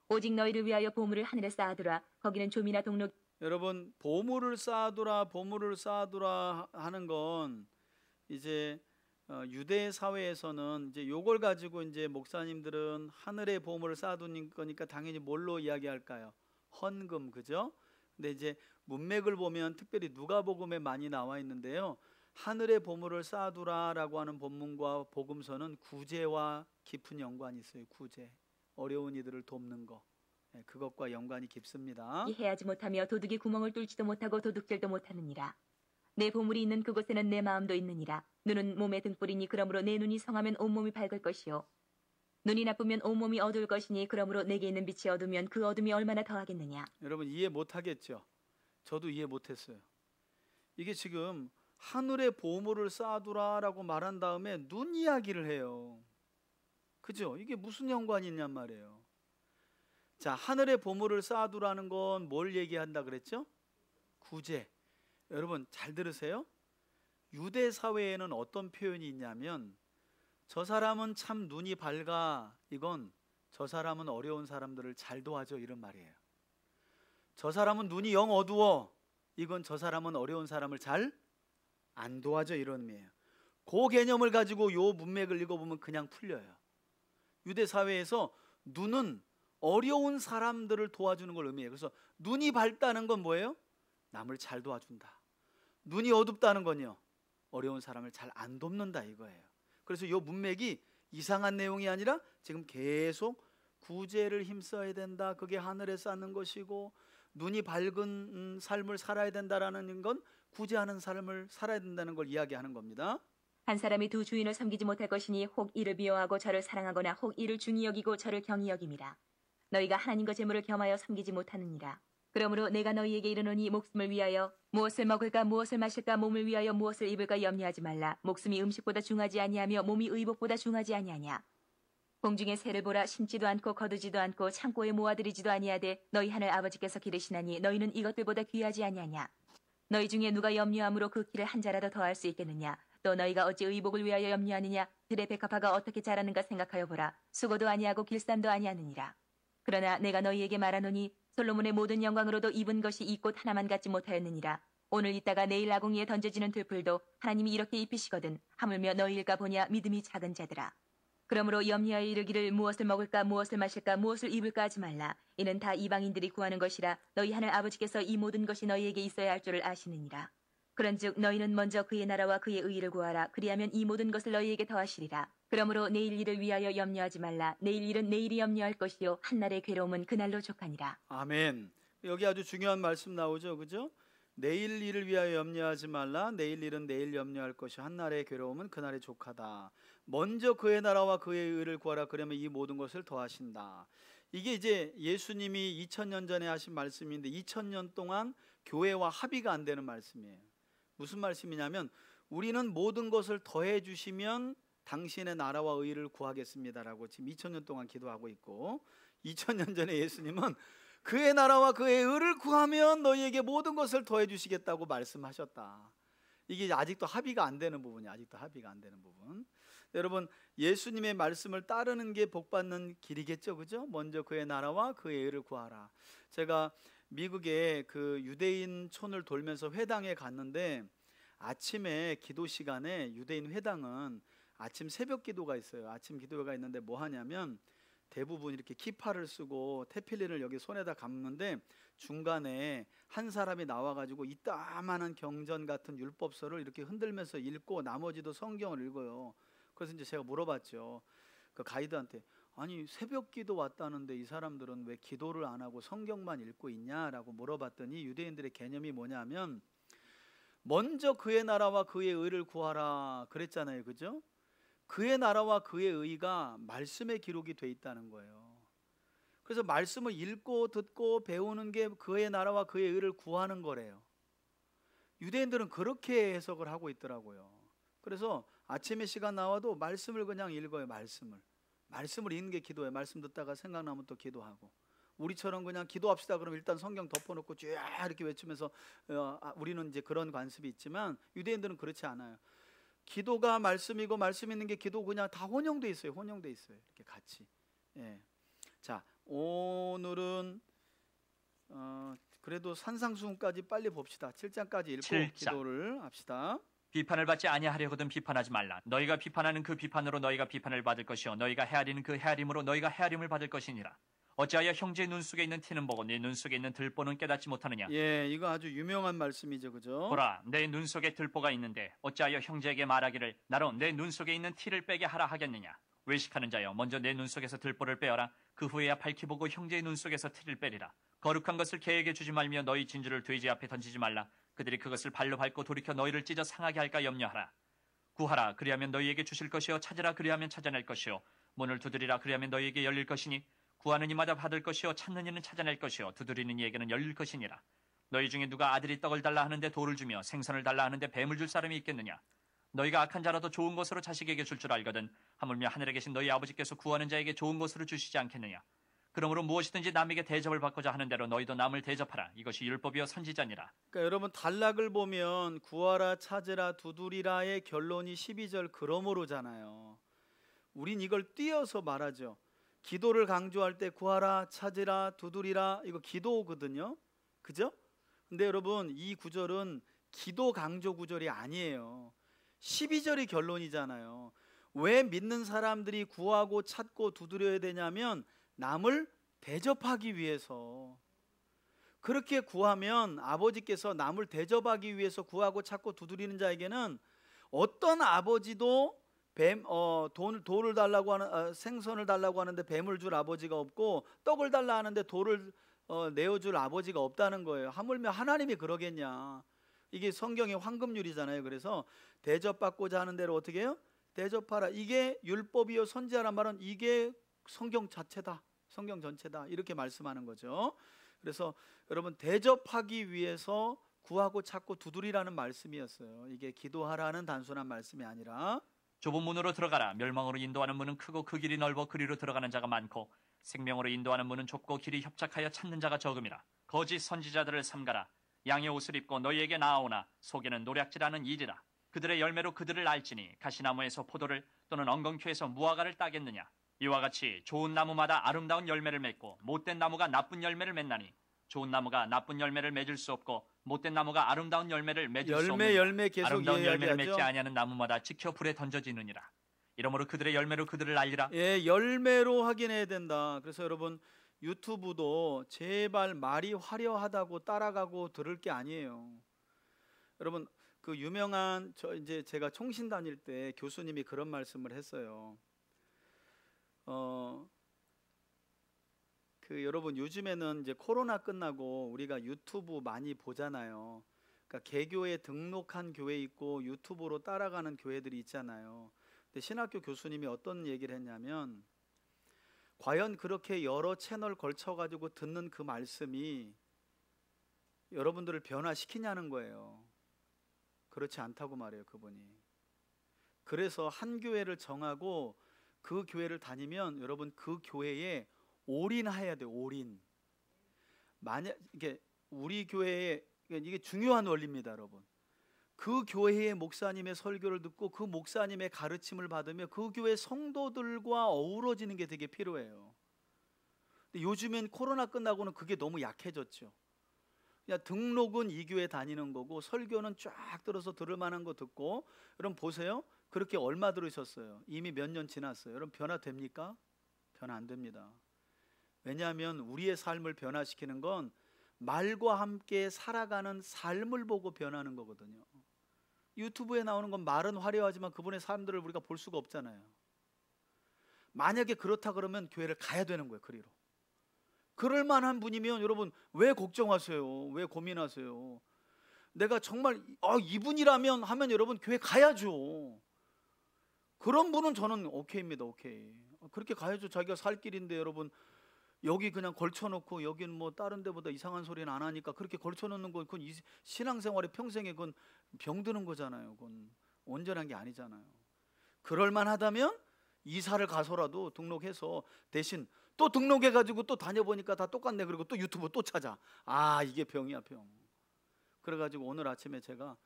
오직 너희를 위하여 보물을 하늘에 쌓아두라. 거기는 좀이나 동록. 여러분, 보물을 쌓아두라 하는 건 이제 유대 사회에서는 이제 요걸 가지고 이제 목사님들은 하늘의 보물을 쌓아두는 거니까 당연히 뭘로 이야기할까요? 헌금, 그죠? 근데 이제 문맥을 보면 특별히 누가복음에 많이 나와 있는데요. 하늘의 보물을 쌓아두라라고 하는 본문과 복음서는 구제와 깊은 연관이 있어요. 구제, 어려운 이들을 돕는 거, 그것과 연관이 깊습니다. 해하지 못하며 도둑이 구멍을 뚫지도 못하고 도둑질도 못하느니라. 내 보물이 있는 그곳에는 내 마음도 있느니라. 눈은 몸의 등불이니 그러므로 내 눈이 성하면 온몸이 밝을 것이요 눈이 나쁘면 온몸이 어두울 것이니 그러므로 내게 있는 빛이 어두면 그 어둠이 얼마나 더하겠느냐. 여러분 이해 못하겠죠? 저도 이해 못했어요. 이게 지금 하늘의 보물을 쌓아두라라고 말한 다음에 눈 이야기를 해요. 그죠? 이게 무슨 연관이 있냔 말이에요. 자, 하늘의 보물을 쌓아두라는 건 뭘 얘기한다 그랬죠? 구제. 여러분 잘 들으세요. 유대 사회에는 어떤 표현이 있냐면 저 사람은 참 눈이 밝아, 이건 저 사람은 어려운 사람들을 잘 도와줘, 이런 말이에요. 저 사람은 눈이 영 어두워, 이건 저 사람은 어려운 사람을 잘 안 도와줘, 이런 의미예요. 그 개념을 가지고 요 문맥을 읽어보면 그냥 풀려요. 유대 사회에서 눈은 어려운 사람들을 도와주는 걸 의미해요. 그래서 눈이 밝다는 건 뭐예요? 남을 잘 도와준다. 눈이 어둡다는 건요, 어려운 사람을 잘 안 돕는다, 이거예요. 그래서 요 문맥이 이상한 내용이 아니라 지금 계속 구제를 힘써야 된다, 그게 하늘에 쌓는 것이고, 눈이 밝은 삶을 살아야 된다라는 건 구제하는 삶을 살아야 된다는 걸 이야기하는 겁니다. 한 사람이 두 주인을 섬기지 못할 것이니 혹 이를 미워하고 저를 사랑하거나 혹 이를 중히 여기고 저를 경히 여김이라. 너희가 하나님과 재물을 겸하여 섬기지 못하느니라. 그러므로 내가 너희에게 이르노니 목숨을 위하여 무엇을 먹을까 무엇을 마실까, 몸을 위하여 무엇을 입을까 염려하지 말라. 목숨이 음식보다 중하지 아니하며 몸이 의복보다 중하지 아니하냐. 공중의 새를 보라. 심지도 않고 거두지도 않고 창고에 모아들이지도 아니하되 너희 하늘 아버지께서 기르시나니 너희는 이것들보다 귀하지 아니하냐. 너희 중에 누가 염려함으로 그 키를 한 자라도 더할 수 있겠느냐. 또 너희가 어찌 의복을 위하여 염려하느냐. 들의 백합화가 어떻게 자라는가 생각하여 보라. 수고도 아니하고 길쌈도 아니하느니라. 그러나 내가 너희에게 말하노니 솔로몬의 모든 영광으로도 입은 것이 이 꽃 하나만 갖지 못하였느니라. 오늘 있다가 내일 아궁이에 던져지는 들풀도 하나님이 이렇게 입히시거든 하물며 너희일까 보냐. 믿음이 작은 자들아. 그러므로 염려하여 이르기를 무엇을 먹을까 무엇을 마실까 무엇을 입을까 하지 말라. 이는 다 이방인들이 구하는 것이라. 너희 하늘 아버지께서 이 모든 것이 너희에게 있어야 할 줄을 아시느니라. 그런즉 너희는 먼저 그의 나라와 그의 의를 구하라. 그리하면 이 모든 것을 너희에게 더하시리라. 그러므로 내일 일을 위하여 염려하지 말라. 내일 일은 내일이 염려할 것이요 한날의 괴로움은 그날로 족하니라. 아멘. 여기 아주 중요한 말씀 나오죠, 그죠? 내일 일을 위하여 염려하지 말라. 내일 일은 내일 염려할 것이 한날의 괴로움은 그날의 족하다. 먼저 그의 나라와 그의 의를 구하라. 그러면 이 모든 것을 더하신다. 이게 이제 예수님이 2000년 전에 하신 말씀인데 2000년 동안 교회와 합의가 안 되는 말씀이에요. 무슨 말씀이냐면 우리는 모든 것을 더해 주시면 당신의 나라와 의를 구하겠습니다라고 지금 2000년 동안 기도하고 있고, 2000년 전에 예수님은 그의 나라와 그의 의를 구하면 너희에게 모든 것을 더해 주시겠다고 말씀하셨다. 이게 아직도 합의가 안 되는 부분이에요. 아직도 합의가 안 되는 부분. 여러분, 예수님의 말씀을 따르는 게 복받는 길이겠죠, 그죠? 먼저 그의 나라와 그의 의를 구하라. 제가 미국의 그 유대인 촌을 돌면서 회당에 갔는데 아침에 기도 시간에 유대인 회당은 아침 새벽 기도가 있어요. 아침 기도가 있는데 뭐 하냐면 대부분 이렇게 키파를 쓰고 테필린을 여기 손에다 감는데 중간에 한 사람이 나와가지고 이따만한 경전 같은 율법서를 이렇게 흔들면서 읽고 나머지도 성경을 읽어요. 그래서 이제 제가 물어봤죠. 그 가이드한테 아니 새벽 기도 왔다는데 이 사람들은 왜 기도를 안 하고 성경만 읽고 있냐라고 물어봤더니 유대인들의 개념이 뭐냐면 먼저 그의 나라와 그의 의를 구하라 그랬잖아요. 그죠? 그의 나라와 그의 의가 말씀에 기록이 돼 있다는 거예요. 그래서 말씀을 읽고 듣고 배우는 게 그의 나라와 그의 의를 구하는 거래요. 유대인들은 그렇게 해석을 하고 있더라고요. 그래서 아침에 시간 나와도 말씀을 그냥 읽어요. 말씀을 읽는 게 기도예요. 말씀 듣다가 생각나면 또 기도하고. 우리처럼 그냥 기도합시다 그러면 일단 성경 덮어놓고 쭉 이렇게 외치면서 우리는 이제 그런 관습이 있지만 유대인들은 그렇지 않아요. 기도가 말씀이고 말씀 있는 게 기도 그냥 다 혼용돼 있어요. 이렇게 같이. 예. 자, 오늘은 그래도 산상수훈까지 빨리 봅시다. 7장까지 읽고 7장. 기도를 합시다. 비판을 받지 아니하려거든 비판하지 말라. 너희가 비판하는 그 비판으로 너희가 비판을 받을 것이요 너희가 헤아리는 그 헤아림으로 너희가 헤아림을 받을 것이니라. 어찌하여 형제의 눈 속에 있는 티는 보고 네 눈 속에 있는 들보는 깨닫지 못하느냐. 예, 이거 아주 유명한 말씀이죠. 그죠? 보라, 내 눈 속에 들보가 있는데 어찌하여 형제에게 말하기를 나로 내 눈 속에 있는 티를 빼게 하라 하겠느냐. 외식하는 자여, 먼저 내 눈 속에서 들보를 빼어라. 그 후에야 밝히 보고 형제의 눈 속에서 티를 빼리라. 거룩한 것을 개에게 주지 말며 너희 진주를 돼지 앞에 던지지 말라. 그들이 그것을 발로 밟고 돌이켜 너희를 찢어 상하게 할까 염려하라. 구하라, 그리하면 너희에게 주실 것이요 찾으라, 그리하면 찾아낼 것이요 문을 두드리라, 그리하면 너희에게 열릴 것이니 구하는 이마다 받을 것이요 찾는 이는 찾아낼 것이요 두드리는 이에게는 열릴 것이니라. 너희 중에 누가 아들이 떡을 달라 하는데 돌을 주며 생선을 달라 하는데 뱀을 줄 사람이 있겠느냐. 너희가 악한 자라도 좋은 것으로 자식에게 줄 줄 알거든 하물며 하늘에 계신 너희 아버지께서 구하는 자에게 좋은 것으로 주시지 않겠느냐. 그러므로 무엇이든지 남에게 대접을 받고자 하는 대로 너희도 남을 대접하라. 이것이 율법이요 선지자니라. 그러니까 여러분 단락을 보면 구하라, 찾으라, 두드리라의 결론이 12절 그러므로잖아요. 우린 이걸 띄어서 말하죠. 기도를 강조할 때 구하라, 찾으라, 두드리라 이거 기도거든요. 그죠? 근데 여러분 이 구절은 기도 강조 구절이 아니에요. 12절이 결론이잖아요. 왜 믿는 사람들이 구하고 찾고 두드려야 되냐면 남을 대접하기 위해서. 그렇게 구하면 아버지께서 남을 대접하기 위해서 구하고 찾고 두드리는 자에게는 어떤 아버지도 돌을 달라고 하는 생선을 달라고 하는데 뱀을 줄 아버지가 없고 떡을 달라 하는데 돌을 내어줄 아버지가 없다는 거예요. 하물며 하나님이 그러겠냐. 이게 성경의 황금률이잖아요. 그래서 대접받고자 하는 대로 어떻게 해요? 대접하라. 이게 율법이요 선지자란 말은 이게 성경 자체다. 성경 전체다. 이렇게 말씀하는 거죠. 그래서 여러분 대접하기 위해서 구하고 찾고 두드리라는 말씀이었어요. 이게 기도하라는 단순한 말씀이 아니라. 좁은 문으로 들어가라. 멸망으로 인도하는 문은 크고 그 길이 넓어 그리로 들어가는 자가 많고 생명으로 인도하는 문은 좁고 길이 협착하여 찾는 자가 적음이라. 거짓 선지자들을 삼가라. 양의 옷을 입고 너희에게 나아오나 속에는 노략질하는 일이라. 그들의 열매로 그들을 알지니 가시나무에서 포도를 또는 엉겅퀴에서 무화과를 따겠느냐. 이와 같이 좋은 나무마다 아름다운 열매를 맺고 못된 나무가 나쁜 열매를 맺나니 좋은 나무가 나쁜 열매를 맺을 수 없고 못된 나무가 아름다운 열매를 맺을 수 없느니라. 열매 계속 아름다운 열매를 맺지 이야기하죠. 아니하는 나무마다 찍혀 불에 던져지느니라. 이러므로 그들의 열매로 그들을 알리라. 예, 열매로 확인해야 된다. 그래서 여러분 유튜브도 제발 말이 화려하다고 따라가고 들을 게 아니에요. 여러분 그 유명한 이제 제가 총신 다닐 때 교수님이 그런 말씀을 했어요. 여러분 요즘에는 이제 코로나 끝나고 우리가 유튜브 많이 보잖아요. 그러니까 개교에 등록한 교회 있고 유튜브로 따라가는 교회들이 있잖아요. 근데 신학교 교수님이 어떤 얘기를 했냐면 과연 그렇게 여러 채널 걸쳐가지고 듣는 그 말씀이 여러분들을 변화시키냐는 거예요. 그렇지 않다고 말해요, 그분이. 그래서 한 교회를 정하고 그 교회를 다니면 여러분 그 교회에 올인해야 돼요. 올인. 만약 이게 우리 교회에 이게 중요한 원리입니다, 여러분. 그 교회의 목사님의 설교를 듣고 그 목사님의 가르침을 받으며 그 교회 성도들과 어우러지는 게 되게 필요해요. 근데 요즘엔 코로나 끝나고는 그게 너무 약해졌죠. 그냥 등록은 이 교회 다니는 거고 설교는 쫙 들어서 들을 만한 거 듣고. 여러분 보세요. 그렇게 얼마 들으셨어요? 이미 몇 년 지났어요. 여러분 변화됩니까? 변화 안 됩니다. 왜냐하면 우리의 삶을 변화시키는 건 말과 함께 살아가는 삶을 보고 변하는 거거든요. 유튜브에 나오는 건 말은 화려하지만 그분의 삶들을 우리가 볼 수가 없잖아요. 만약에 그렇다 그러면 교회를 가야 되는 거예요. 그리로. 그럴 만한 분이면 여러분 왜 걱정하세요? 왜 고민하세요? 내가 정말 이분이라면 하면 여러분 교회 가야죠. 그런 분은 저는 오케이입니다. 오케이. 그렇게 가야죠. 자기가 살 길인데 여러분 여기 그냥 걸쳐놓고 여기는 뭐 다른 데보다 이상한 소리는 안 하니까 그렇게 걸쳐놓는 건 그건 신앙생활의 평생에 그건 병드는 거잖아요. 그건 온전한 게 아니잖아요. 그럴 만하다면 이사를 가서라도 등록해서 대신 또 등록해가지고 또 다녀보니까 다 똑같네. 그리고 또 유튜브 또 찾아. 아, 이게 병이야, 병. 그래가지고 오늘 아침에 제가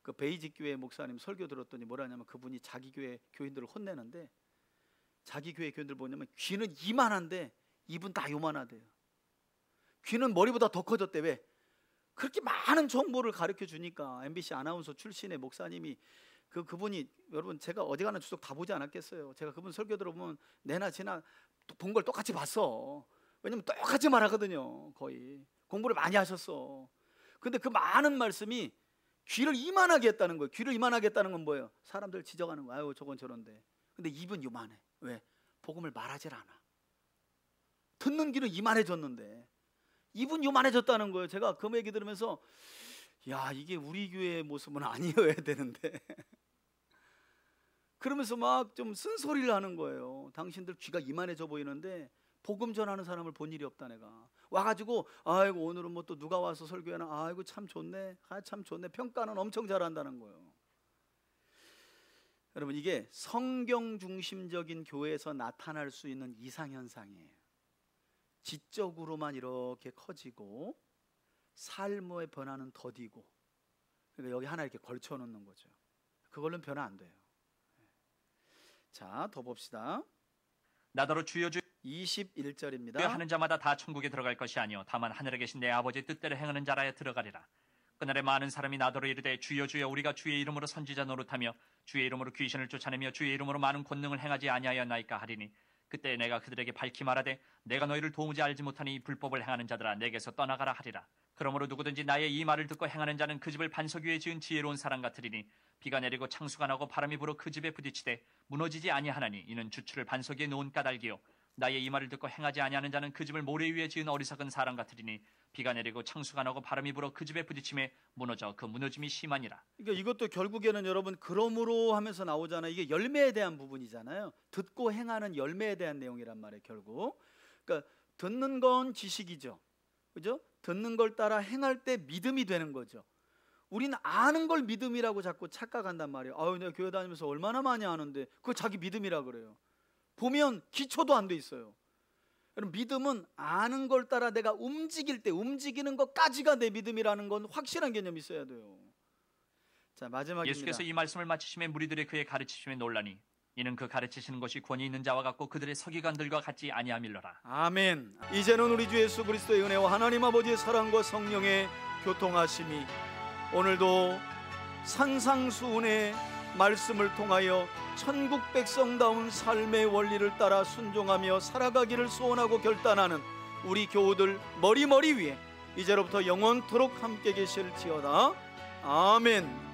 그 베이직 교회 목사님 설교 들었더니 뭐라냐면 그분이 자기 교회 교인들을 혼내는데 자기 교회 교인들 보냐면 귀는 이만한데 입은 다 요만하대요. 귀는 머리보다 더 커졌대. 왜? 그렇게 많은 정보를 가르쳐 주니까. MBC 아나운서 출신의 목사님이 그분이 여러분 제가 어디 가는 추석 다 보지 않았겠어요. 제가 그분 설교 들어보면 내나 지나 본 걸 똑같이 봤어. 왜냐면 똑같이 말하거든요. 거의 공부를 많이 하셨어. 근데 그 많은 말씀이 귀를 이만하게 했다는 거예요. 귀를 이만하게 했다는 건 뭐예요? 사람들 지적하는 거예요. 아유 저건 저런데. 근데 입은 요만해. 왜? 복음을 말하질 않아. 듣는 귀는 이만해졌는데 입은 요만해졌다는 거예요. 제가 그 얘기 들으면서 야, 이게 우리 교회의 모습은 아니어야 되는데 그러면서 막 좀 쓴소리를 하는 거예요. 당신들 귀가 이만해져 보이는데 복음 전하는 사람을 본 일이 없다. 내가 와가지고 아이고 오늘은 뭐 또 누가 와서 설교하나. 아이고 참 좋네. 아, 참 좋네. 평가는 엄청 잘한다는 거예요. 여러분 이게 성경 중심적인 교회에서 나타날 수 있는 이상현상이에요. 지적으로만 이렇게 커지고 삶의 변화는 더디고. 그러니까 여기 하나 이렇게 걸쳐 놓는 거죠. 그걸로는 변화 안 돼요. 자, 더 봅시다. 나더러 주여 주여 21절입니다. 하는 자마다 다 천국에 들어갈 것이 아니요 다만 하늘에 계신 내 아버지의 뜻대로 행하는 자라야 들어가리라. 그날에 많은 사람이 나더러 이르되 주여 주여 우리가 주의 이름으로 선지자 노릇하며 주의 이름으로 귀신을 쫓아내며 주의 이름으로 많은 권능을 행하지 아니하였나이까 하리니 그때 내가 그들에게 밝히 말하되 내가 너희를 도무지 알지 못하니 이 불법을 행하는 자들아 내게서 떠나가라 하리라. 그러므로 누구든지 나의 이 말을 듣고 행하는 자는 그 집을 반석 위에 지은 지혜로운 사람 같으리니 비가 내리고 창수가 나고 바람이 불어 그 집에 부딪히되 무너지지 아니하나니 이는 주추를 반석 위에 놓은 까닭이요 나의 이 말을 듣고 행하지 아니하는 자는 그 집을 모래 위에 지은 어리석은 사람 같으리니 비가 내리고 창수가 나고 바람이 불어 그 집에 부딪힘에 무너져 그 무너짐이 심하니라. 그러니까 이것도 결국에는 여러분 그러므로 하면서 나오잖아요. 이게 열매에 대한 부분이잖아요. 듣고 행하는 열매에 대한 내용이란 말이에요. 결국 그러니까 듣는 건 지식이죠. 그죠? 듣는 걸 따라 행할 때 믿음이 되는 거죠. 우리는 아는 걸 믿음이라고 자꾸 착각한단 말이에요. 아유 내가 교회 다니면서 얼마나 많이 아는데 그걸 자기 믿음이라 그래요. 보면 기초도 안 돼 있어요. 여러분 믿음은 아는 걸 따라 내가 움직일 때 움직이는 것까지가 내 믿음이라는 건 확실한 개념이 있어야 돼요. 자, 마지막입니다. 예수께서 이 말씀을 마치시면 무리들의 그의 가르치심에 놀라니 이는 그 가르치시는 것이 권위 있는 자와 같고 그들의 서기관들과 같지 아니함일러라. 아멘. 이제는 우리 주 예수 그리스도의 은혜와 하나님 아버지의 사랑과 성령의 교통하심이 오늘도 산상수훈의 말씀을 통하여 천국 백성다운 삶의 원리를 따라 순종하며 살아가기를 소원하고 결단하는 우리 교우들 머리 위에 이제로부터 영원토록 함께 계실지어다. 아멘.